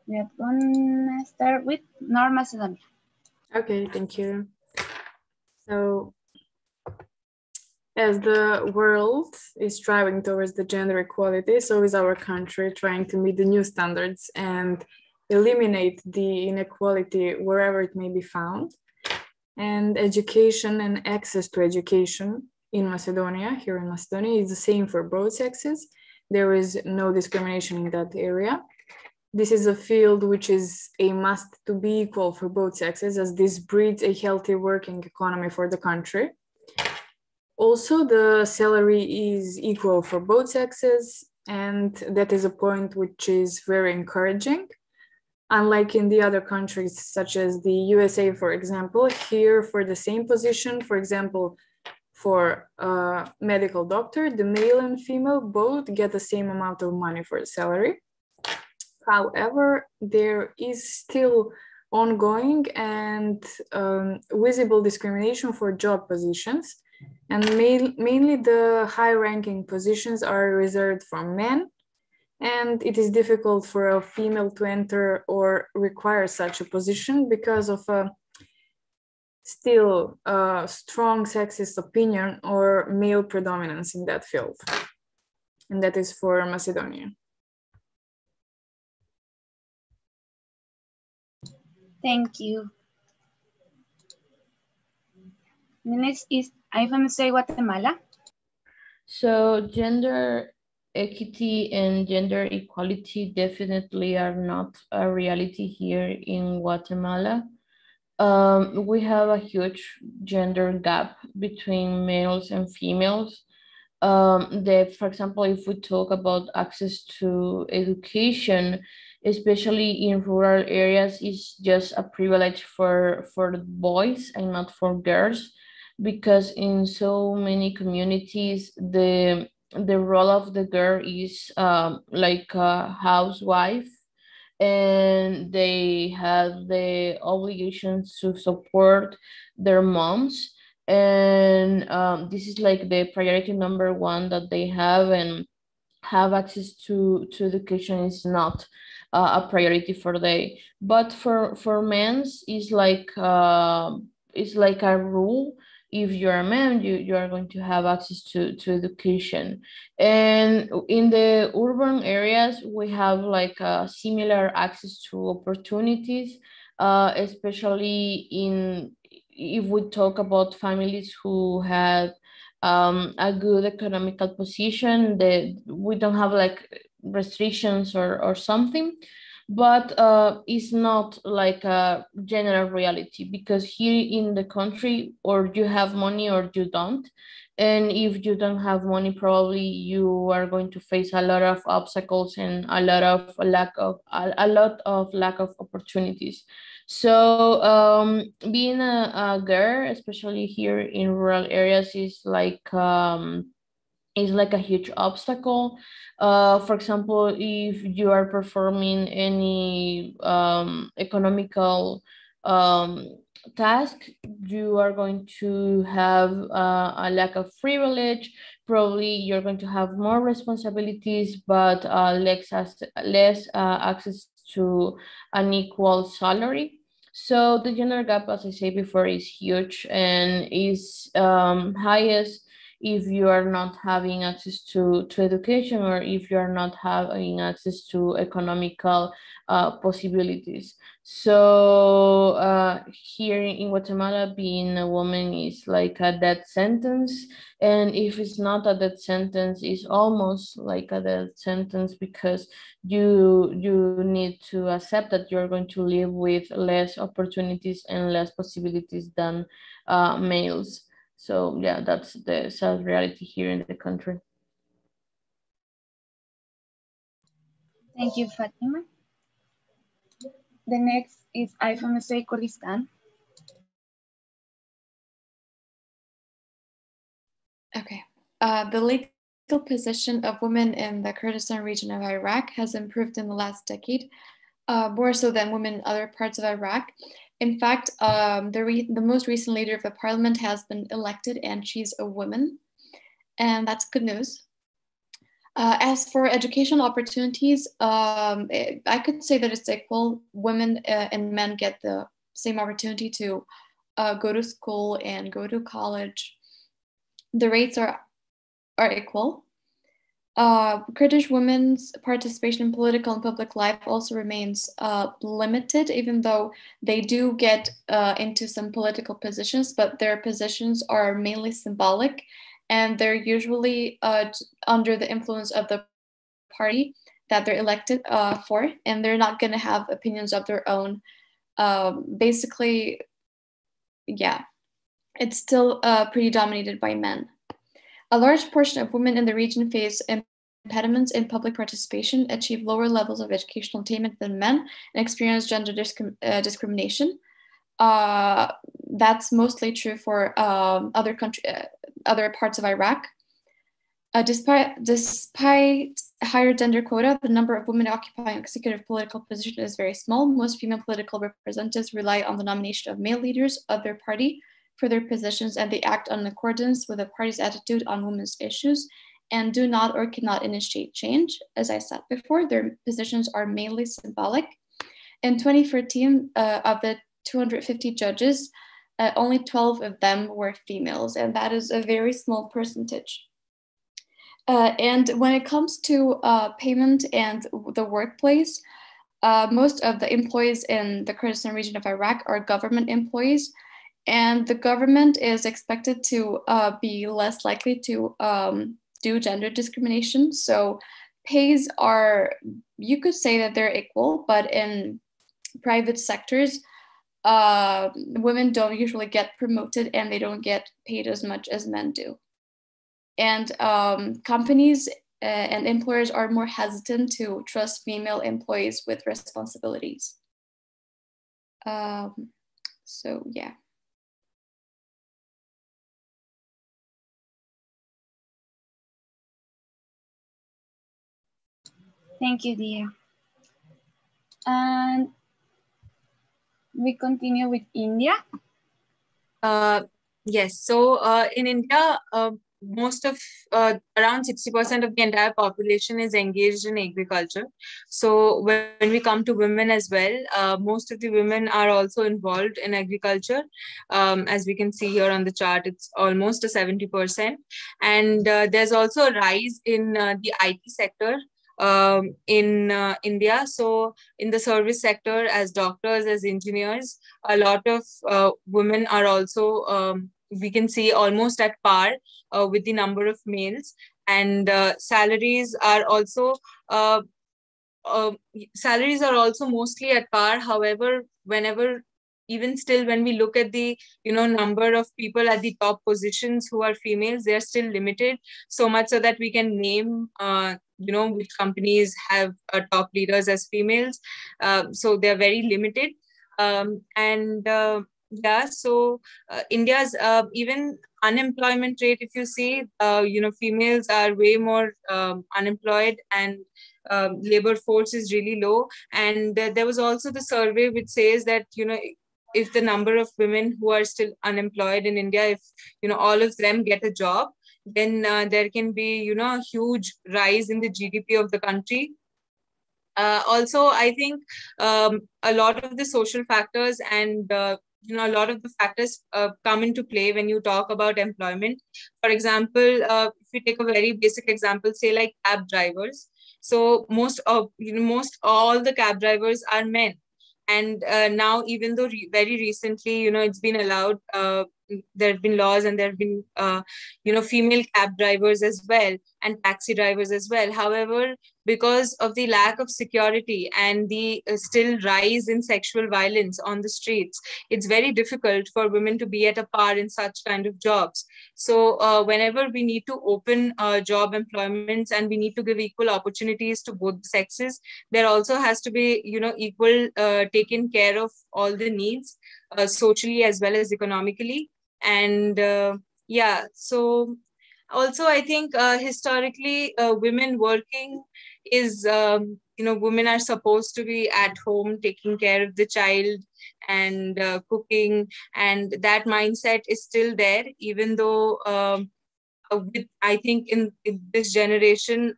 we are gonna start with North Macedonia. Okay, thank you. So, as the world is striving towards the gender equality, so is our country trying to meet the new standards and eliminate the inequality wherever it may be found. And education and access to education in Macedonia, here in Macedonia, is the same for both sexes. There is no discrimination in that area. This is a field which is a must to be equal for both sexes, as this breeds a healthy working economy for the country. Also, the salary is equal for both sexes, and that is a point which is very encouraging. Unlike in the other countries, such as the USA, for example, here for the same position, for example, for a medical doctor, the male and female both get the same amount of money for the salary. However, there is still ongoing and visible discrimination for job positions, and mainly the high-ranking positions are reserved for men, and it is difficult for a female to enter or require such a position because of a still strong sexist opinion or male predominance in that field. And that is for Macedonia. Thank you. The next is, I'm going to say Guatemala. So gender equity and gender equality definitely are not a reality here in Guatemala. We have a huge gender gap between males and females. For example, if we talk about access to education, especially in rural areas, is just a privilege for boys and not for girls, because in so many communities, the role of the girl is like a housewife, and they have the obligations to support their moms. And this is like the priority number one that they have, and have access to education is not a priority for they. But for men, it's like a rule. If you're a man, you are going to have access to education. And in the urban areas, we have like a similar access to opportunities, especially if we talk about families who have a good economical position, that we don't have like restrictions or something. But it's not like a general reality, because here in the country, or you have money or you don't. And if you don't have money, probably you are going to face a lot of obstacles and a lot of lack of opportunities. So being a girl, especially here in rural areas, is like a huge obstacle. For example, if you are performing any economical task, you are going to have a lack of privilege. Probably you're going to have more responsibilities, but less access to an equal salary. So the gender gap, as I said before, is huge and is highest if you are not having access to education, or if you are not having access to economical possibilities. So here in Guatemala, being a woman is like a death sentence. And if it's not a death sentence, it's almost like a death sentence, because you need to accept that you're going to live with less opportunities and less possibilities than males. So yeah, that's the sad reality here in the country. Thank you, Fatima. The next is I from the Kurdistan. Okay. The legal position of women in the Kurdistan region of Iraq has improved in the last decade, more so than women in other parts of Iraq. In fact, the most recent leader of the parliament has been elected, and she's a woman, and that's good news. As for educational opportunities, I could say that it's equal. Women and men get the same opportunity to go to school and go to college. The rates are equal. Kurdish women's participation in political and public life also remains limited, even though they do get into some political positions, but their positions are mainly symbolic, and they're usually under the influence of the party that they're elected for, and they're not going to have opinions of their own. Basically, yeah, it's still pretty dominated by men. A large portion of women in the region face impediments in public participation, achieve lower levels of educational attainment than men, and experience gender discrimination. That's mostly true for other parts of Iraq. Despite higher gender quota, the number of women occupying executive political positions is very small. Most female political representatives rely on the nomination of male leaders of their party for their positions, and they act in accordance with the party's attitude on women's issues and do not or cannot initiate change. As I said before, their positions are mainly symbolic. In 2013, of the 250 judges, only 12 of them were females, and that is a very small percentage. And when it comes to payment and the workplace, most of the employees in the Kurdistan region of Iraq are government employees, and the government is expected to be less likely to do gender discrimination. So pays are, you could say that they're equal, but in private sectors, women don't usually get promoted and they don't get paid as much as men do. And companies and employers are more hesitant to trust female employees with responsibilities. So yeah. Thank you, Dia. And we continue with India. Yes, so in India, most of around 60% of the entire population is engaged in agriculture. So when we come to women as well, most of the women are also involved in agriculture. As we can see here on the chart, it's almost a 70%. And there's also a rise in the IT sector in India. So in the service sector, as doctors, as engineers, a lot of women are also, we can see, almost at par with the number of males. And salaries are also mostly at par. However, even still, when we look at the number of people at the top positions who are females, they're still limited, so much so that we can name which companies have top leaders as females. So they're very limited. So India's even unemployment rate, if you see, females are way more unemployed, and labor force is really low. And there was also the survey which says that if the number of women who are still unemployed in India, if all of them get a job, then there can be a huge rise in the GDP of the country. Also, I think a lot of the social factors and a lot of the factors come into play when you talk about employment. For example, if we take a very basic example, say like cab drivers. So most all the cab drivers are men. And now, even though very recently, it's been allowed, there have been laws and there have been, female cab drivers as well and taxi drivers as well. However, because of the lack of security and the still rise in sexual violence on the streets, it's very difficult for women to be at a par in such kind of jobs. So whenever we need to open job employments and we need to give equal opportunities to both sexes, there also has to be, equal taken care of all the needs, socially as well as economically. And so also I think historically women working is, women are supposed to be at home taking care of the child and cooking, and that mindset is still there, even though I think in this generation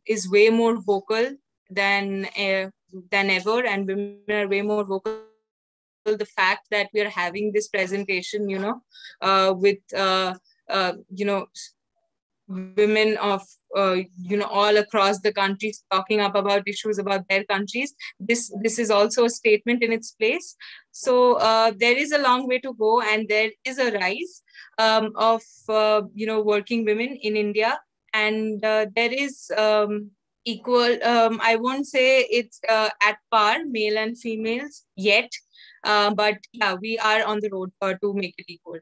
is way more vocal than ever, and women are way more vocal. The fact that we are having this presentation, with women of all across the countries talking up about issues about their countries, this is also a statement in its place. So there is a long way to go, and there is a rise of working women in India, and there is equal, I won't say it's at par male and females yet, but yeah, we are on the road to make it equal.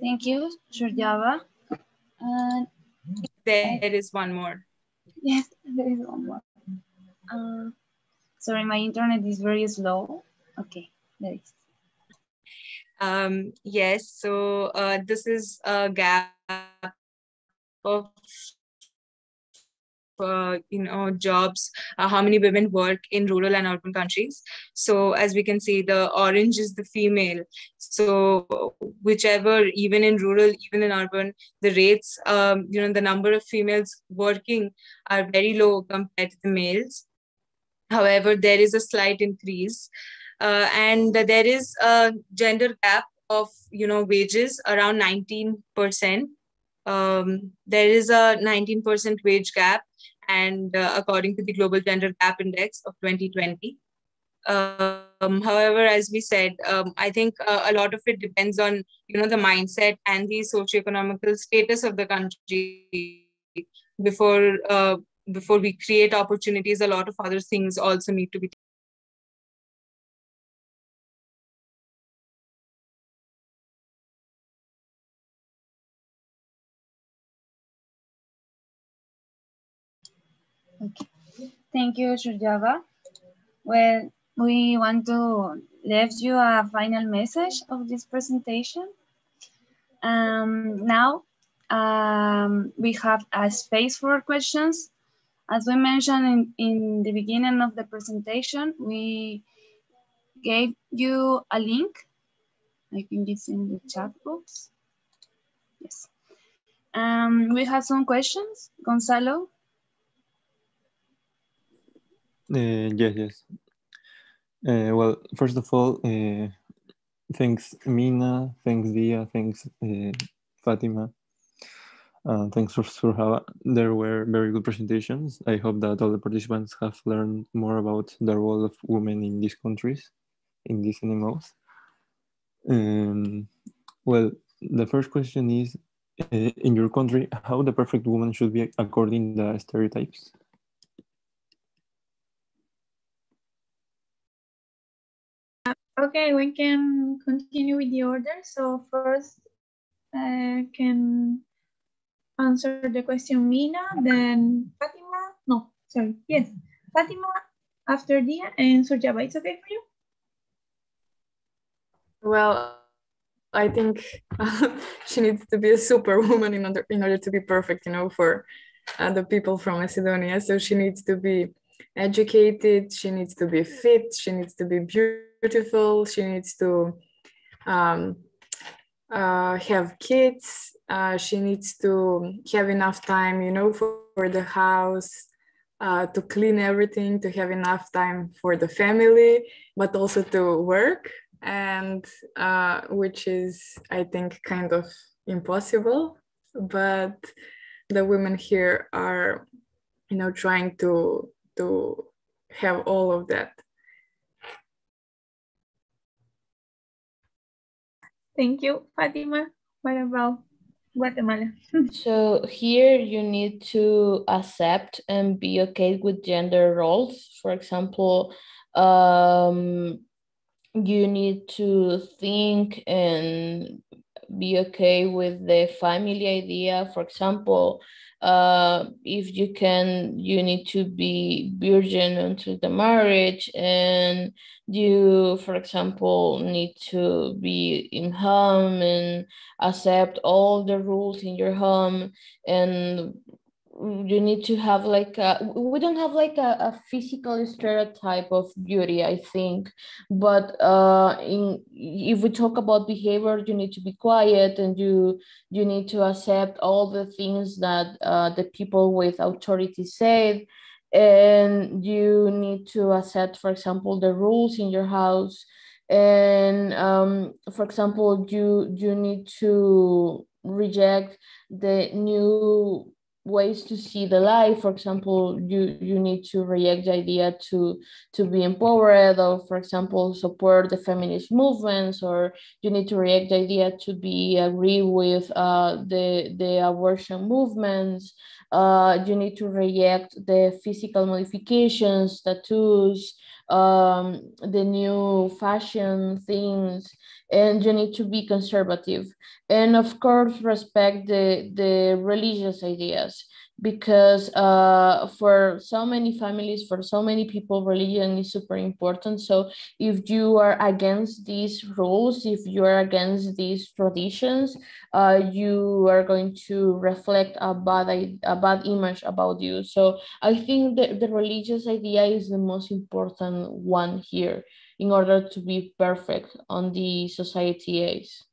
Thank you, Surjabha. There is one more. Yes, there is one more. Sorry, my internet is very slow. Okay, there is. Yes, so this is a gap of jobs, how many women work in rural and urban countries. So as we can see, the orange is the female. So whichever, even in rural, even in urban, the rates, the number of females working are very low compared to the males. However, there is a slight increase, and there is a gender gap of wages around 19%. There is a 19% wage gap, and according to the Global Gender Gap Index of 2020. However, as we said, I think a lot of it depends on the mindset and the socioeconomical status of the country. Before we create opportunities, a lot of other things also need to be. Okay. Thank you, Surjabha. Well, we want to leave you a final message of this presentation. Now, we have a space for questions. As we mentioned in the beginning of the presentation, we gave you a link. I think it's in the chat box. Yes. We have some questions. Gonzalo? Yes. Well, first of all, thanks Mina, thanks Dia, thanks Fátima, thanks for Surjabha. There were very good presentations. I hope that all the participants have learned more about the role of women in these countries, in these NMOs. Well, the first question is, in your country, how the perfect woman should be according to the stereotypes? Okay, we can continue with the order. So first, can answer the question Mina, then Fátima. No, sorry. Yes, Fátima after Dia and Surjabha. It's okay for you? Well, I think she needs to be a superwoman in order to be perfect, for the people from Macedonia. So she needs to be educated, she needs to be fit, she needs to be beautiful, she needs to have kids, she needs to have enough time, you know, for the house, to clean everything, to have enough time for the family, but also to work, and which is, I think, kind of impossible. But the women here are, you know, trying to have all of that. Thank you, Fátima. What about Guatemala? So here you need to accept and be okay with gender roles. For example, you need to think and be okay with the family idea. For example, if you can, you need to be virgin until the marriage, and you, for example, need to be in home and accept all the rules in your home, and you need to have like we don't have like a physical stereotype of beauty, I think, but if we talk about behavior, you need to be quiet, and you need to accept all the things that the people with authority say, and you need to accept, for example, the rules in your house, and for example, you need to reject the new ways to see the life. For example, you need to reject the idea to be empowered, or for example support the feminist movements, or you need to reject the idea to be agree with the abortion movements. You need to reject the physical modifications, tattoos, the new fashion things, and you need to be conservative, and of course respect the religious ideas, because for so many families, for so many people, religion is super important. So if you are against these rules, if you are against these traditions, you are going to reflect a bad image about you. So I think that the religious idea is the most important one here in order to be perfect on the society aids.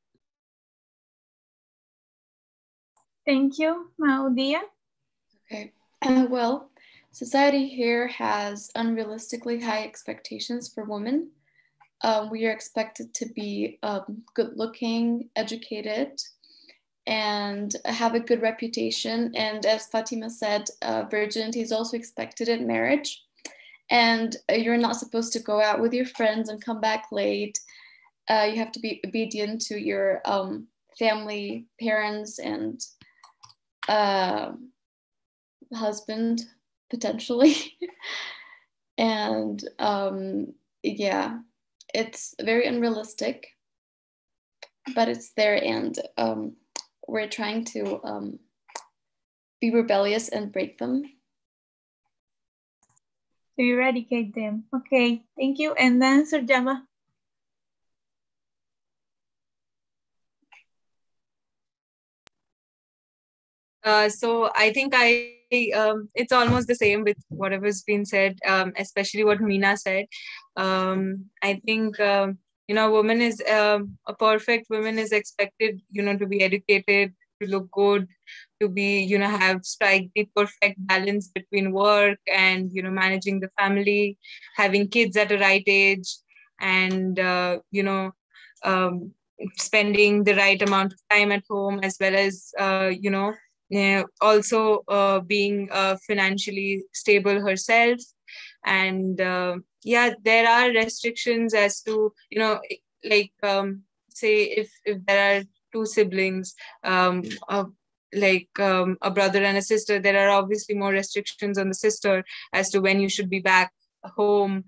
Thank you, Maudia. Okay, well, society here has unrealistically high expectations for women. We are expected to be good looking, educated, and have a good reputation. And as Fatima said, virginity is also expected at marriage. And you're not supposed to go out with your friends and come back late. You have to be obedient to your family, parents, and husband, potentially. And yeah, it's very unrealistic, but it's there, and we're trying to be rebellious and break them. To eradicate them. Okay, thank you. And then Surjabha. So I think it's almost the same with whatever's been said, especially what Mina said. I think, you know, woman is a perfect woman is expected, you know, to be educated, to look good, to be, you know, strike the perfect balance between work and, you know, managing the family, having kids at a right age, and, you know, spending the right amount of time at home, as well as, you know, also being financially stable herself. And yeah, there are restrictions as to, you know, like say if there are two siblings, like a brother and a sister, there are obviously more restrictions on the sister as to when you should be back home,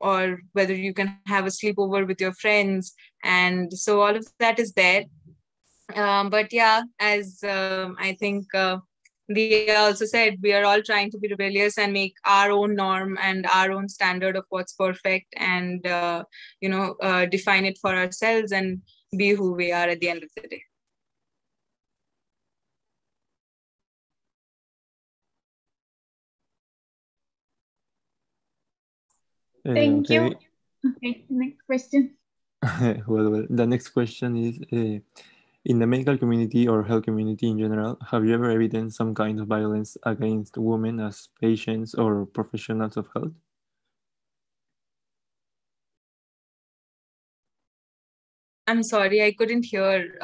or whether you can have a sleepover with your friends. And so all of that is there. But yeah, as I think Dia also said, we are all trying to be rebellious and make our own norm and our own standard of what's perfect, and you know, define it for ourselves and be who we are at the end of the day. Thank Okay. you. Okay, next question. Well, the next question is, In the medical community or health community in general, have you ever evidenced some kind of violence against women as patients or professionals of health? I'm sorry, I couldn't hear.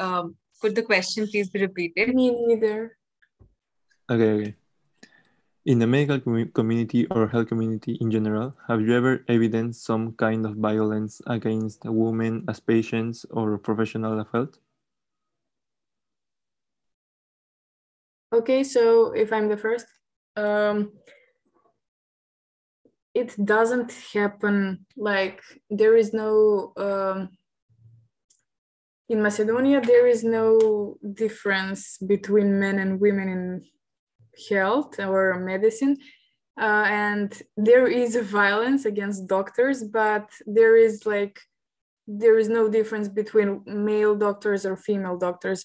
Could the question please be repeated? Me neither. Okay. In the medical community or health community in general, have you ever evidenced some kind of violence against women as patients or professionals of health? Okay, so if I'm the first, it doesn't happen, like there is no, in Macedonia, there is no difference between men and women in health or medicine. And there is violence against doctors, but there is no difference between male doctors or female doctors.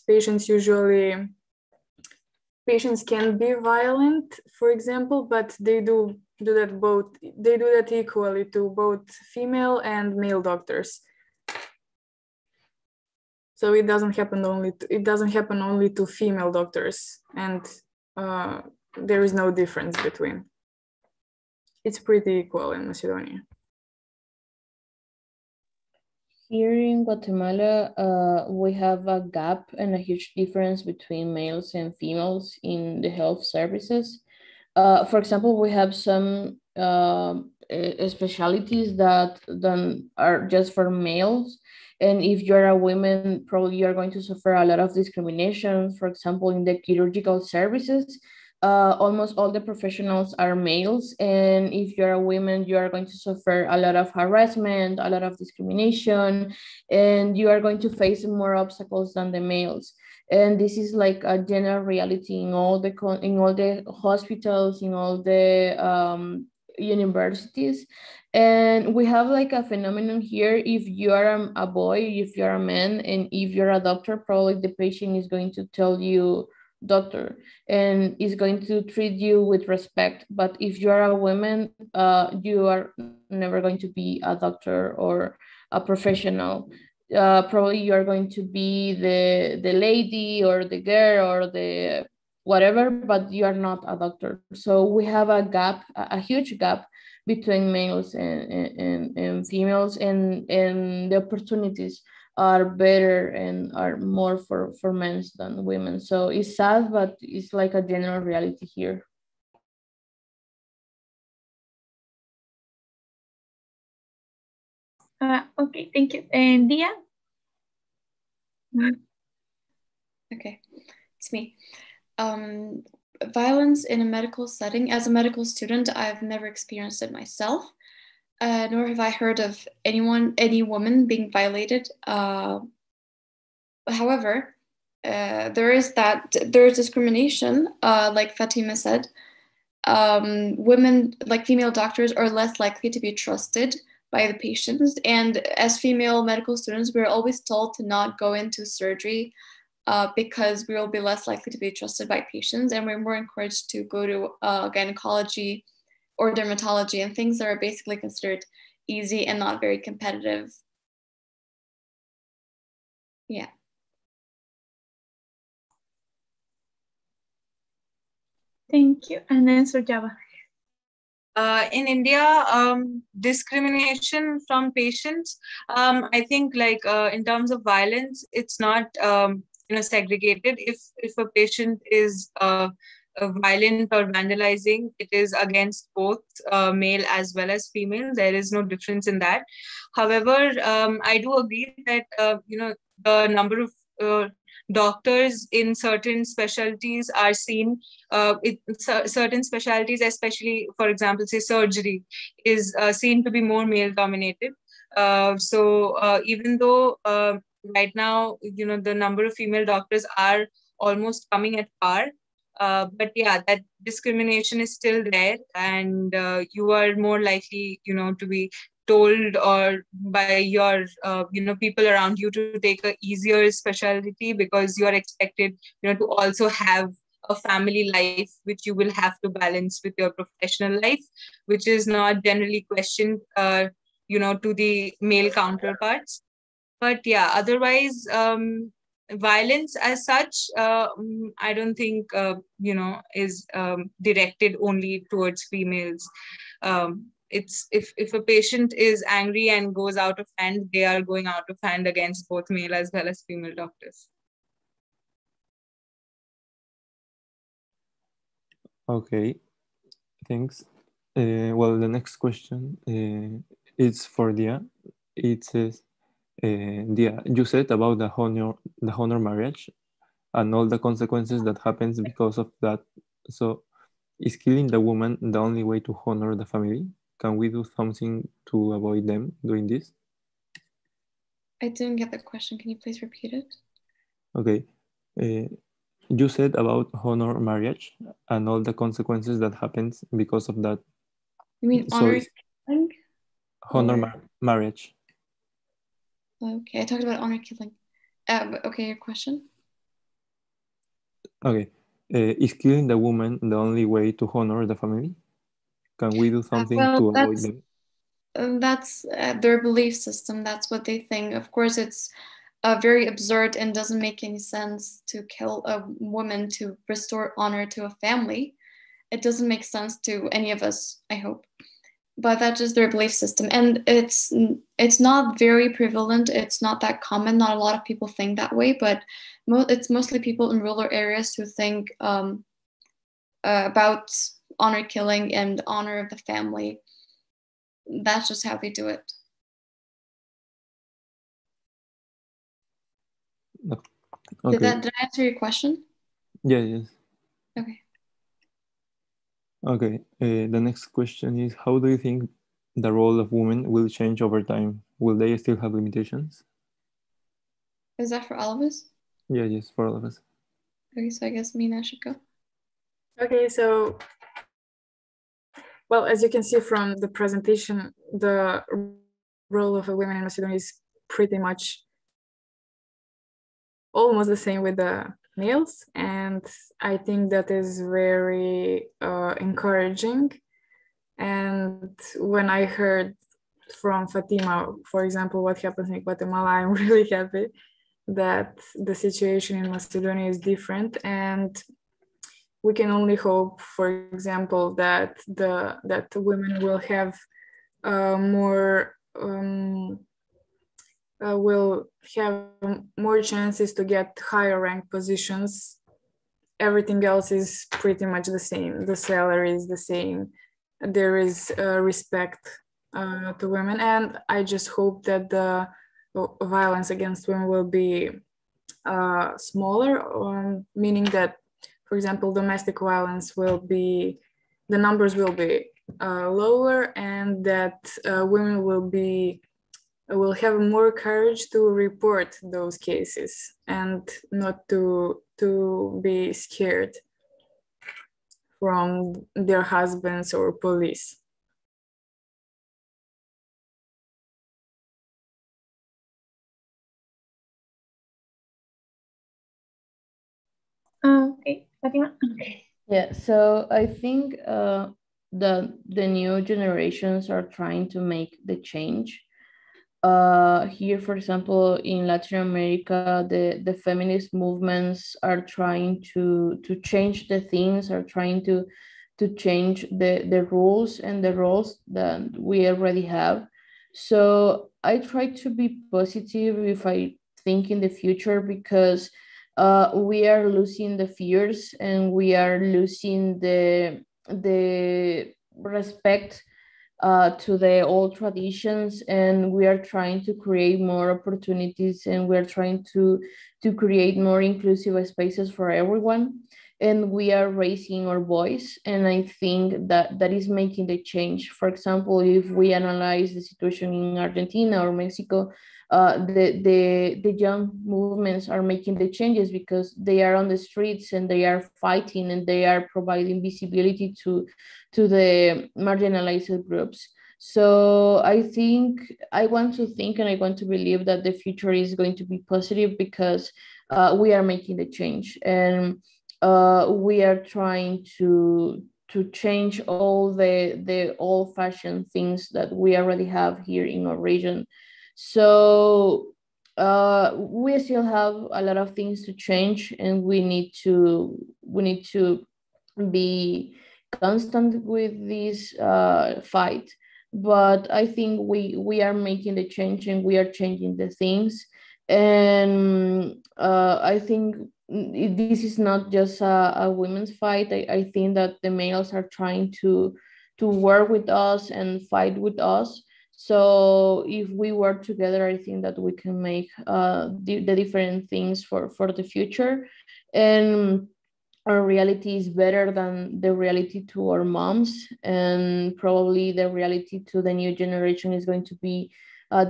Patients can be violent, for example, but they do that equally to both female and male doctors. So it doesn't happen only to female doctors, and there is no difference between. It's pretty equal in Macedonia. Here in Guatemala, we have a gap and a huge difference between males and females in the health services. For example, we have some specialties that are just for males. And if you're a woman, probably you're going to suffer a lot of discrimination. For example, in the chirurgical services, almost all the professionals are males. And if you're a woman, you are going to suffer a lot of harassment, a lot of discrimination, and you are going to face more obstacles than the males. And this is like a general reality in all the hospitals, in all the universities. And we have like a phenomenon here. If you are a boy, if you're a man, and if you're a doctor, probably the patient is going to tell you doctor and is going to treat you with respect. But if you are a woman, you are never going to be a doctor or a professional. Probably you're going to be the lady or the girl or the whatever, but you are not a doctor. So we have a gap, a huge gap between males and females, and the opportunities are better and are more for men than women. So it's sad, but it's like a general reality here. Okay, thank you. And Dia? Okay, it's me. Violence in a medical setting. As a medical student, I've never experienced it myself, nor have I heard of any woman being violated. However, there is discrimination, like Fátima said. Women, like female doctors, are less likely to be trusted by the patients. And as female medical students, we're always told to not go into surgery because we will be less likely to be trusted by patients. And we're more encouraged to go to gynecology or dermatology and things that are basically considered easy and not very competitive. Yeah. Thank you. And then Surjabha. In India, discrimination from patients, I think like in terms of violence, it's not segregated. If a patient is violent or vandalizing, it is against both male as well as female. There is no difference in that. However, I do agree that the number of doctors in certain specialties are seen. Certain specialties, especially for example, say surgery, is seen to be more male dominated. So even though right now the number of female doctors are almost coming at par, but yeah, that discrimination is still there, and you are more likely to be told or by your people around you to take a easier specialty because you are expected to also have a family life which you will have to balance with your professional life, which is not generally questioned to the male counterparts. But yeah, otherwise violence as such, I don't think, is directed only towards females. It's if a patient is angry and goes out of hand, they are going out of hand against both male as well as female doctors. Okay, thanks. Well, the next question is for Dia. It says, Dia, you said about the honor marriage and all the consequences that happens because of that. So, is killing the woman the only way to honor the family? Can we do something to avoid them doing this? I didn't get the question. Can you please repeat it? Okay. You said about honor marriage and all the consequences that happens because of that. You mean honor killing? Honor marriage. Okay, I talked about honor killing. Okay, your question? Okay. Is killing the woman the only way to honor the family? Can we do something to avoid them? That's their belief system. That's what they think. Of course, it's very absurd and doesn't make any sense to kill a woman to restore honor to a family. It doesn't make sense to any of us, I hope. But that's just their belief system. And it's not very prevalent. It's not that common. Not a lot of people think that way, but it's mostly people in rural areas who think about honor killing and honor of the family. That's just how they do it. Okay. Did I answer your question? Yeah, yes. Okay. Okay. The next question is, how do you think the role of women will change over time? Will they still have limitations? Is that for all of us? Yeah, yes, for all of us. Okay, so I guess Mina should go. Okay, so, well, as you can see from the presentation, the role of a woman in Macedonia is pretty much almost the same with the males, and I think that is very encouraging. And when I heard from Fátima, for example, what happens in Guatemala, I'm really happy that the situation in Macedonia is different, and we can only hope, for example, that the women will have will have more chances to get higher rank positions. Everything else is pretty much the same. The salary is the same. There is respect to women, and I just hope that the violence against women will be smaller, meaning that, for example, domestic violence the numbers will be lower, and that women will have more courage to report those cases and not to be scared from their husbands or police. Okay, Fátima. Yeah, so I think the new generations are trying to make the change. Here, for example, in Latin America, the feminist movements are trying to change the things, are trying to change the rules and the roles that we already have. So I try to be positive if I think in the future, because we are losing the fears and we are losing the respect to the old traditions, and we are trying to create more opportunities, and we're trying to create more inclusive spaces for everyone, and we are raising our voice, and I think that is making the change. For example, if we analyze the situation in Argentina or Mexico, the young movements are making the changes because they are on the streets and they are fighting and they are providing visibility to the marginalized groups. So I want to think and I want to believe that the future is going to be positive, because we are making the change, and we are trying to change all the old-fashioned things that we already have here in our region. So we still have a lot of things to change, and we need to be constant with this fight. But I think we are making the change, and we are changing the things. And I think this is not just a women's fight. I think that the males are trying to work with us and fight with us. So if we work together, I think that we can make the different things for the future. And our reality is better than the reality to our moms, and probably the reality to the new generation is going to be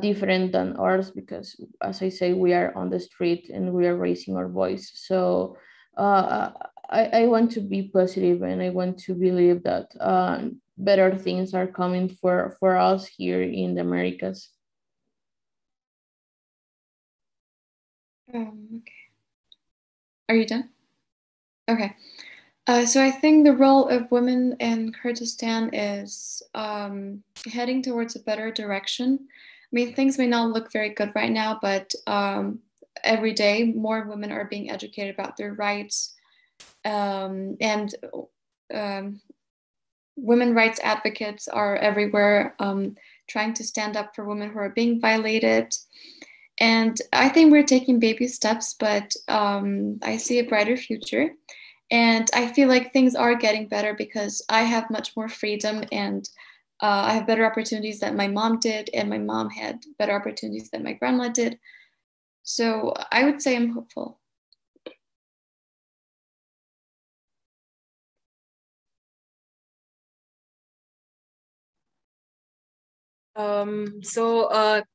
different than ours, because, as I say, we are on the street and we are raising our voice. So I want to be positive, and I want to believe that better things are coming for us here in the Americas. Okay. Are you done? Okay. So I think the role of women in Kurdistan is heading towards a better direction. I mean, things may not look very good right now, but every day more women are being educated about their rights, and women rights advocates are everywhere, trying to stand up for women who are being violated. And I think we're taking baby steps, but I see a brighter future. And I feel like things are getting better because I have much more freedom, and I have better opportunities than my mom did, and my mom had better opportunities than my grandma did. So I would say I'm hopeful.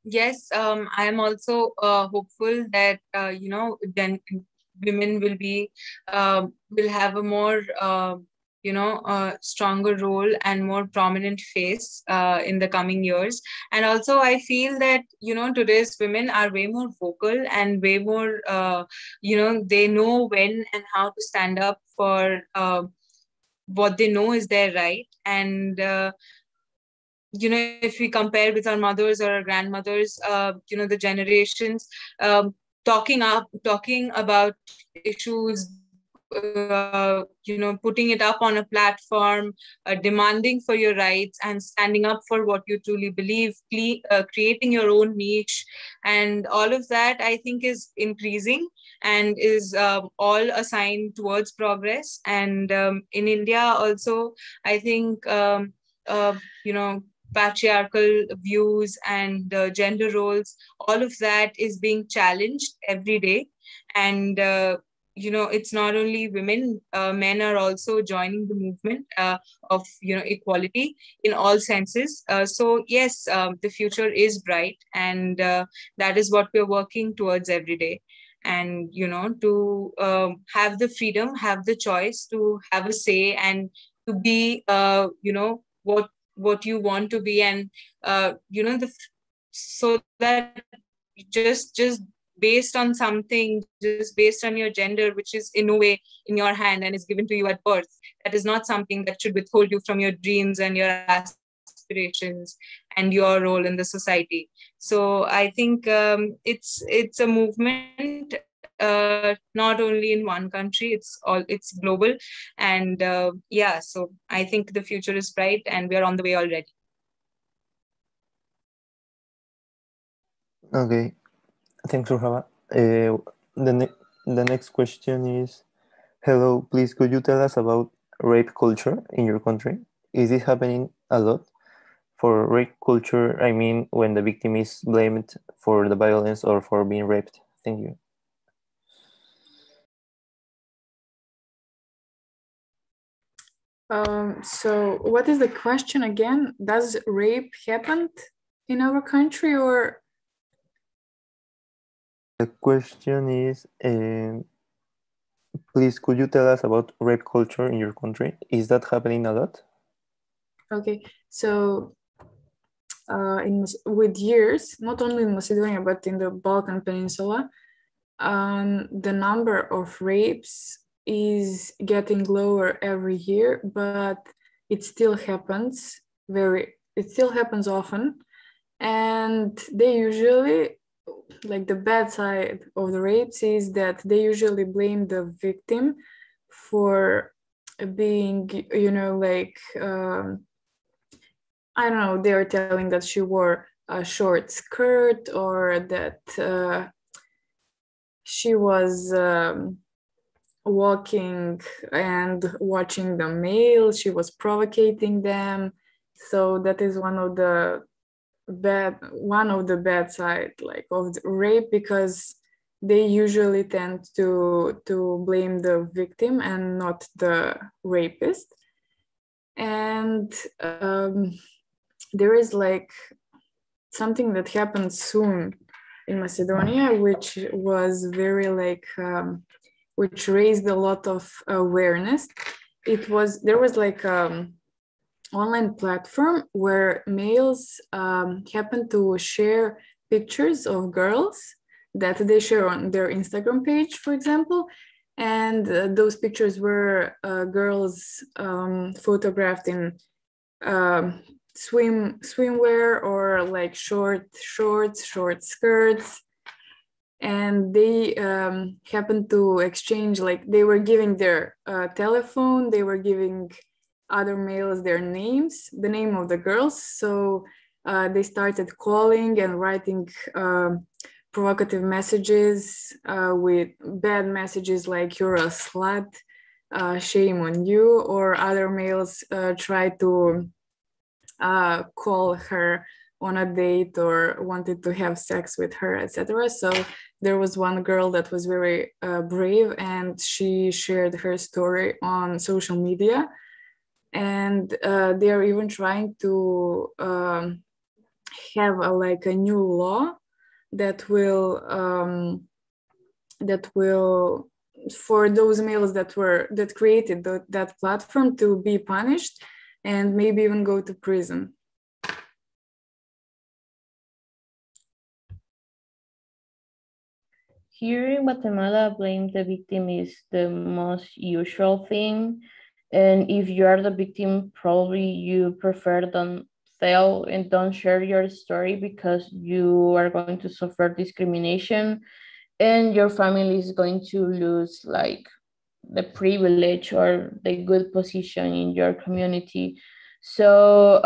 Yes, I am also hopeful that then women will be will have a more stronger role and more prominent face in the coming years. And also I feel that today's women are way more vocal and way more they know when and how to stand up for what they know is their right. And if we compare with our mothers or our grandmothers, the generations, talking about issues, putting it up on a platform, demanding for your rights and standing up for what you truly believe, creating your own niche, and all of that, I think, is increasing and is all a sign towards progress. And in India also, I think, patriarchal views and gender roles, all of that is being challenged every day. And it's not only women, men are also joining the movement of equality in all senses. So yes, the future is bright, and that is what we're working towards every day. And to have the freedom, have the choice to have a say, and to be what you want to be. And so that just based on something, just based on your gender, which is in no way in your hand and is given to you at birth, that is not something that should withhold you from your dreams and your aspirations and your role in the society. So I think it's a movement, not only in one country, it's global. And so I think the future is bright, and we are on the way already. Okay, thanks, Surjabha. The next question is, hello, please could you tell us about rape culture in your country? Is it happening a lot? For rape culture, I mean when the victim is blamed for the violence or for being raped. Thank you. So what is the question again? Does rape happen in our country, or? The question is, please could you tell us about rape culture in your country? Is that happening a lot? Okay, so with years, not only in Macedonia, but in the Balkan Peninsula, the number of rapes is getting lower every year, but it still happens often, and they usually like the bad side of the rapes is that they usually blame the victim for being, you know, like, I don't know, they are telling that she wore a short skirt, or that she was walking and watching the male, she was provocating them. So that is one of the bad side, like, of the rape, because they usually tend to blame the victim and not the rapist. And there is like something that happened soon in Macedonia, which was very like which raised a lot of awareness. There was like online platform where males happen to share pictures of girls that they share on their Instagram page, for example. And those pictures were girls photographed in swimwear, or like short shorts, short skirts. And they happened to exchange, like, they were giving their telephone, they were giving other males their names, the name of the girls. So they started calling and writing provocative messages with bad messages like, "You're a slut, shame on you," or other males tried to call her on a date or wanted to have sex with her, etc. So there was one girl that was very brave, and she shared her story on social media. And they are even trying to have like a new law that will for those males that created that platform to be punished and maybe even go to prison. Here in Guatemala, blame the victim is the most usual thing. And if you are the victim, probably you prefer don't tell and don't share your story, because you are going to suffer discrimination and your family is going to lose like the privilege or the good position in your community. So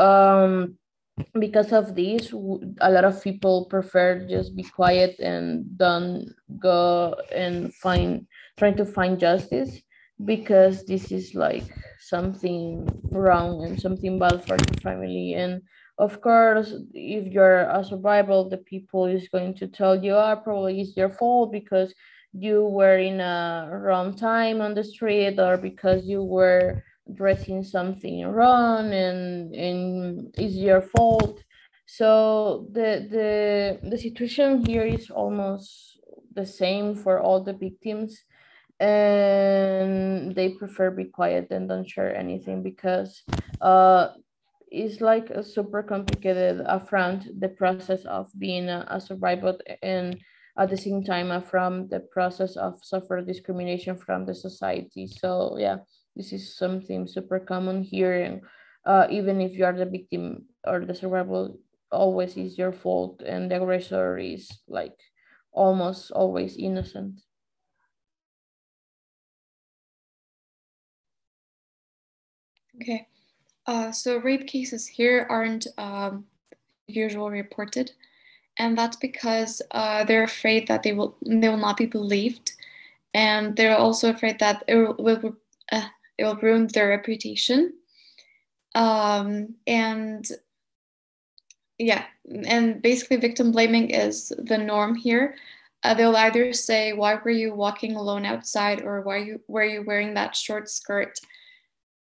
because of this, a lot of people prefer just be quiet and don't go and trying to find justice, because this is like something wrong and something bad for the family. And of course, if you're a survivor, the people is going to tell you, probably it's your fault because you were in a wrong time on the street, or because you were dressing something wrong, and it's your fault. So the situation here is almost the same for all the victims, and they prefer be quiet and don't share anything, because it's like a super complicated affront, the process of being a survivor, and at the same time from the process of suffer discrimination from the society. So yeah, this is something super common here. And even if you are the victim or the survivor, always is your fault, and the aggressor is like almost always innocent. Okay, so rape cases here aren't usually reported, and that's because they're afraid that they will not be believed, and they're also afraid that it will ruin their reputation. And yeah, and basically victim blaming is the norm here. They'll either say, "Why were you walking alone outside?" or "Why were you wearing that short skirt?"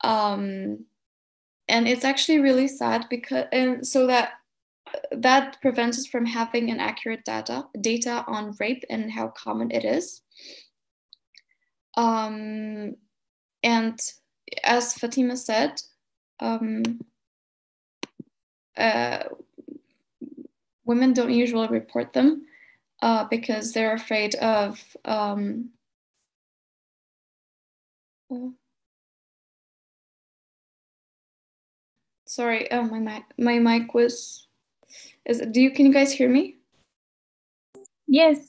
And it's actually really sad, because so that prevents us from having an accurate data on rape and how common it is. And as Fátima said, women don't usually report them because they're afraid of sorry, my mic was. Can you guys hear me? Yes.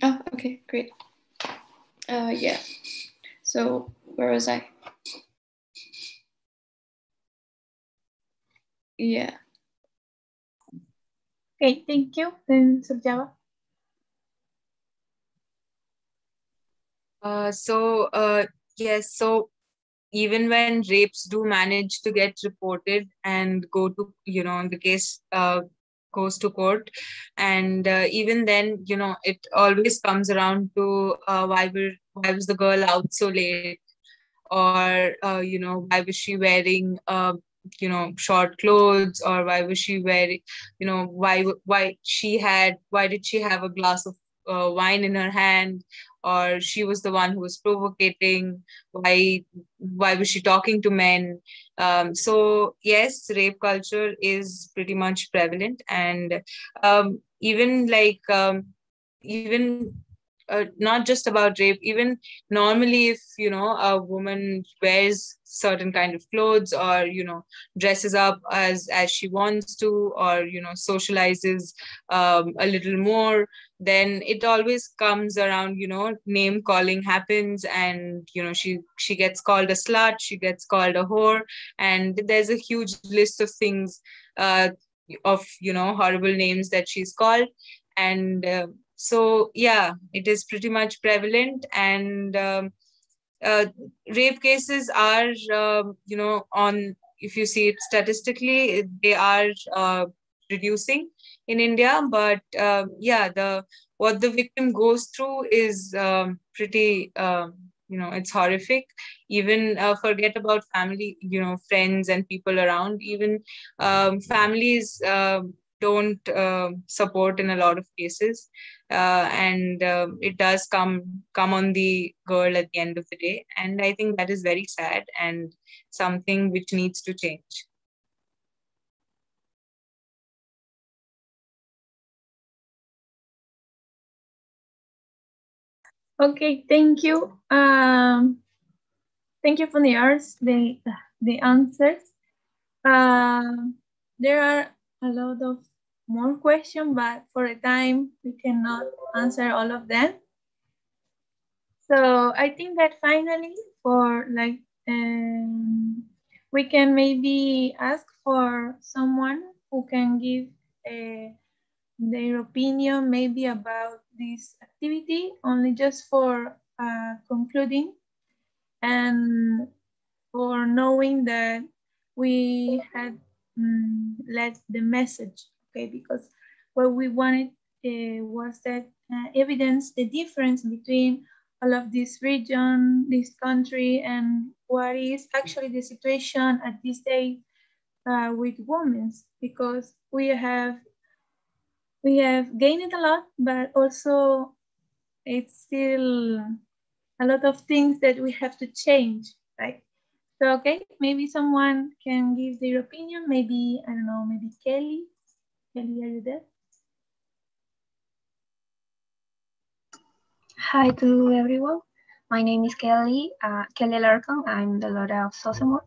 Oh, okay, great. Yeah. So where was I? Yeah. Okay, thank you. Then Surjabha. Yes, so even when rapes do manage to get reported and go to, the case goes to court, and even then, it always comes around to why was the girl out so late, or why was she wearing short clothes, or why was she wearing, why did she have a glass of wine in her hand, or she was the one who was provocating, why was she talking to men. So yes, rape culture is pretty much prevalent, and even even not just about rape, even normally, if a woman wears certain kind of clothes, or dresses up as she wants to, or socializes a little more, then it always comes around, name calling happens, and she gets called a slut, she gets called a whore, and there's a huge list of things, of horrible names that she's called. And so yeah, it is pretty much prevalent, and uh, rape cases are on, if you see it statistically, they are reducing in India, but yeah, the what the victim goes through is pretty it's horrific. Even forget about family, friends and people around, even families don't support in a lot of cases, and it does come on the girl at the end of the day, and I think that is very sad and something which needs to change. Okay, thank you. Thank you for the answers. There are a lot of more questions, but for a time we cannot answer all of them. So I think that finally, for we can maybe ask for someone who can give their opinion maybe about this activity, only just for concluding and for knowing that we had led the message, okay? Because what we wanted was that evidence the difference between all of this region, this country, and what is actually the situation at this day with women, because we have gained a lot, but also it's still a lot of things that we have to change, right? So, okay, maybe someone can give their opinion. Maybe, I don't know, maybe Kelly. Kelly, are you there? Hi to everyone. My name is Kelly, Kelly Larkin. I'm the Laura of SOCEMURP.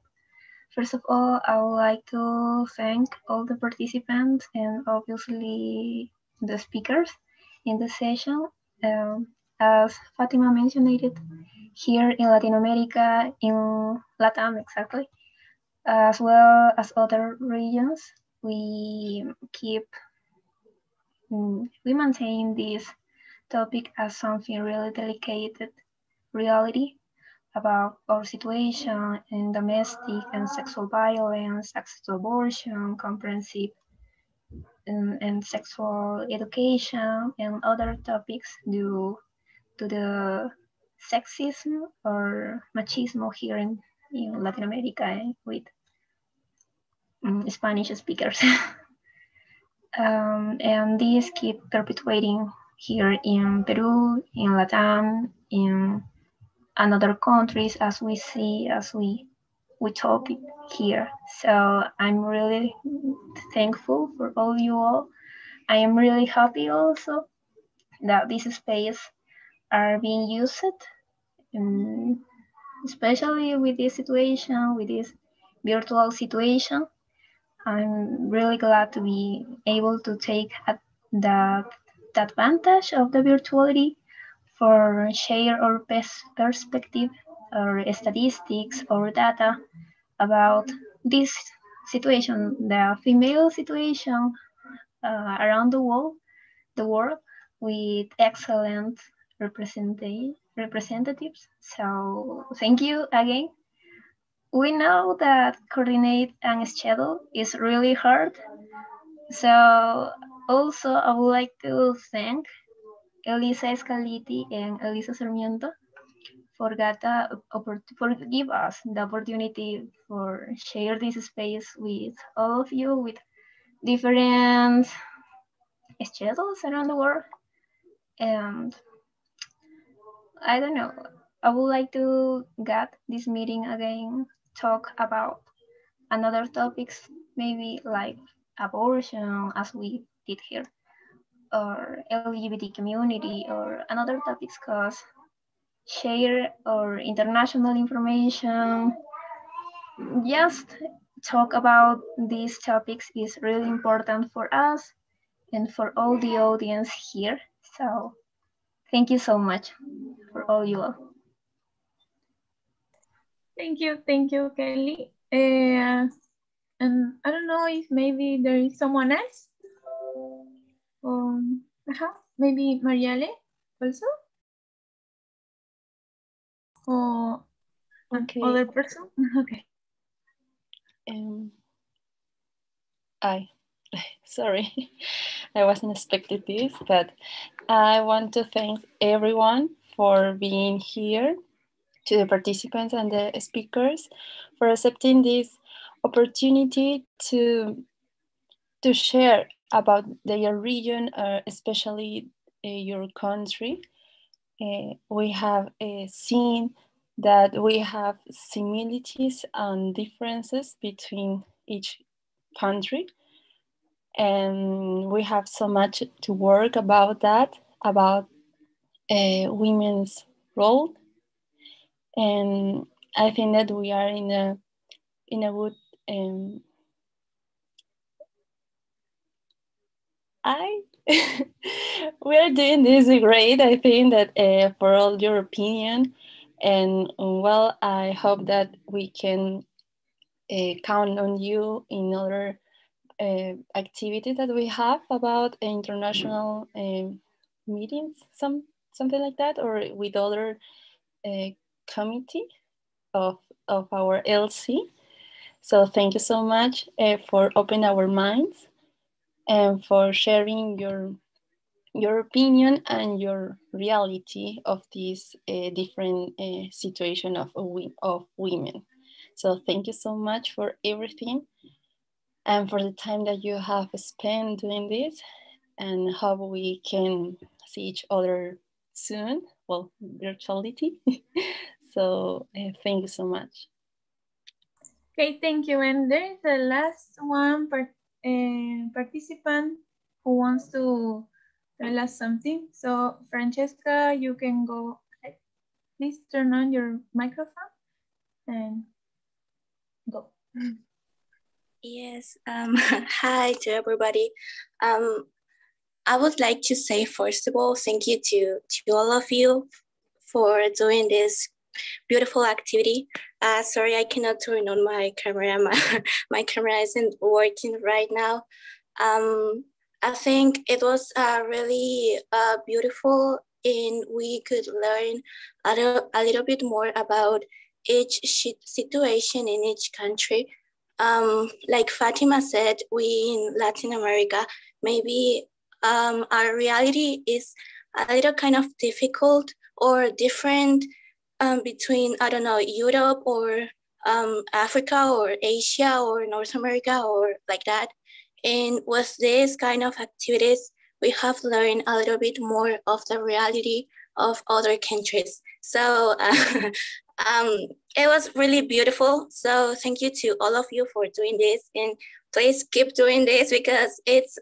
First of all, I would like to thank all the participants and obviously the speakers in the session. As Fátima mentioned it, here in Latin America, in LATAM exactly, as well as other regions, we maintain this topic as something really delicate reality about our situation in domestic and sexual violence, access to abortion, comprehensive and sexual education, and other topics due to the sexism or machismo here in Latin America with Spanish speakers. And these keep perpetuating here in Peru, in Latam, in other countries, as we see, as we talk here. So I'm really thankful for all you all. I am really happy also that this space are being used, especially with this situation, with this virtual situation. I'm really glad to be able to take that advantage of the virtuality for share our perspective or statistics or data about this situation, the female situation around the world with excellent representatives. So thank you again. We know that coordinate and schedule is really hard. So also I would like to thank Elisa Escaliti and Elisa Sarmiento for give us the opportunity for share this space with all of you with different schedules around the world. And I don't know, I would like to get this meeting again, talk about another topics, maybe like abortion as we did here, or LGBT community or another topics, because share or international information, just talk about these topics is really important for us and for all the audience here. So thank you so much for all you all. Thank you, Kelly. And I don't know if maybe there is someone else. Maybe Mariale also? Or other person? Okay. Sorry, I wasn't expecting this, but I want to thank everyone for being here, to the participants and the speakers for accepting this opportunity to share about their region, especially your country. We have seen that we have similarities and differences between each country. And we have so much to work about that, about women's role. And I think that we are in a good we are doing this great. I think that for all your opinion, and well, I hope that we can count on you in other activities that we have about international meetings, something like that, or with other committee of our LC. So thank you so much for opening our minds and for sharing your opinion and your reality of this different situation of women. So thank you so much for everything and for the time that you have spent doing this, and hope we can see each other soon, well, virtuality. So thank you so much. Okay, thank you. And there is the last one participant who wants to tell us something. So Francesca, you can go ahead. Please turn on your microphone and go. Yes, hi to everybody. I would like to say, first of all, thank you to all of you for doing this beautiful activity. Sorry, I cannot turn on my camera. My camera isn't working right now. I think it was really beautiful, and we could learn a little bit more about each situation in each country. Like Fátima said, we in Latin America, maybe our reality is a little kind of difficult or different between, I don't know, Europe or Africa or Asia or North America or like that. And with this kind of activities, we have learned a little bit more of the reality of other countries. So it was really beautiful. So thank you to all of you for doing this, and please keep doing this because it's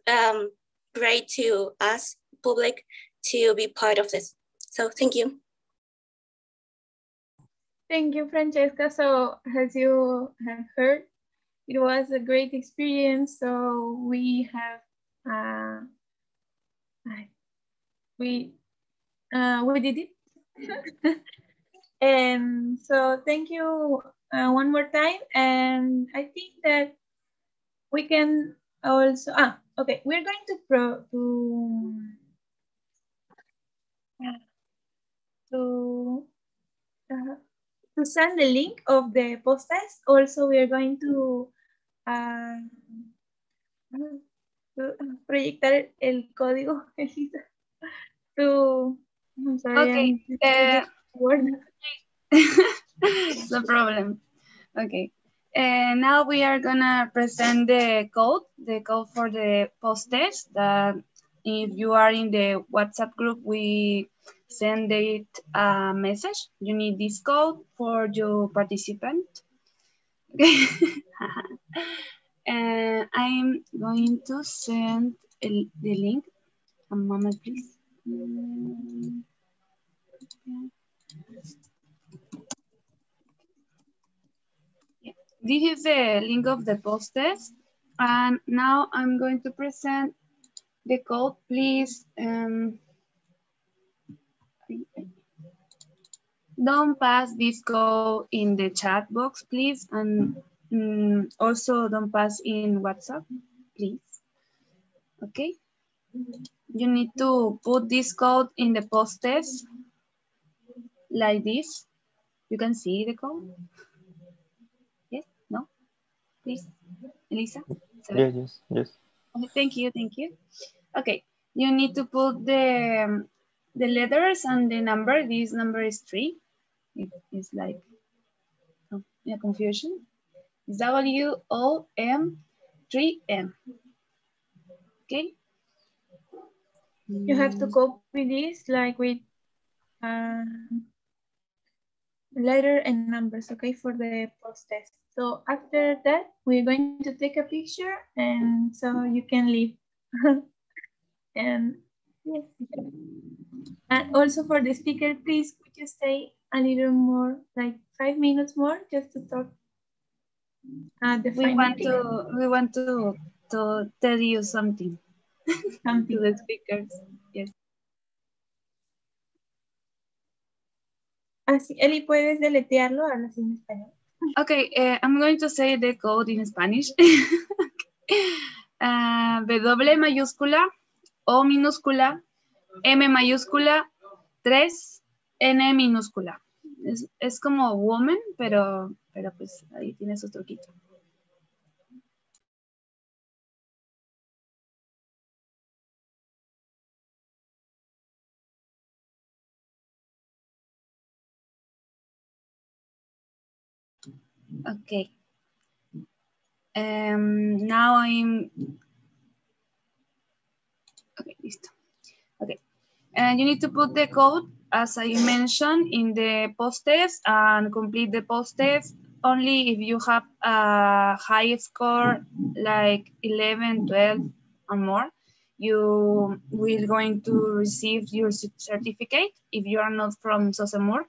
great to us, public, to be part of this. So thank you. Thank you, Francesca. So as you have heard, it was a great experience. So we have we did it. And so thank you one more time. And I think that we can also, okay, we're going to send the link of the post test. Also, we are going to proyectar el código, Elisa. I'm sorry. Okay. No problem. Okay. Now we are gonna present the code for the post test. That if you are in the WhatsApp group, we send it a message. You need this code for your participant. Okay. And I'm going to send the link. A moment, please. This is the link of the post test. And now I'm going to present the code. Please don't pass this code in the chat box, please. And also don't pass in WhatsApp, please. Okay. You need to put this code in the post test like this. You can see the code. Yes? No? Please. Elisa? Yes. Okay, thank you. Okay, you need to put the letters and the number. This number is 3. It's like a confusion. It's WOM3M. Okay. You have to copy this like with letter and numbers, okay, for the post test. So after that, we're going to take a picture and so you can leave. And yes. And also for the speaker, please could you stay a little more, like 5 minutes more, just to talk. We want to tell you something. To the speakers. Yes. Así, Eli, ¿puedes deletrearlo? Hablas en español. Okay, I'm going to say the code in Spanish. W mayúscula, O minúscula, M mayúscula, 3, N minúscula. Es como woman, pero pues ahí tiene su truquito. Okay. Now I'm... Okay, listo. Okay. And you need to put the code, as I mentioned, in the post test and complete the post test only if you have a high score like 11, 12 and more. You will going to receive your certificate if you are not from SOCEMURP.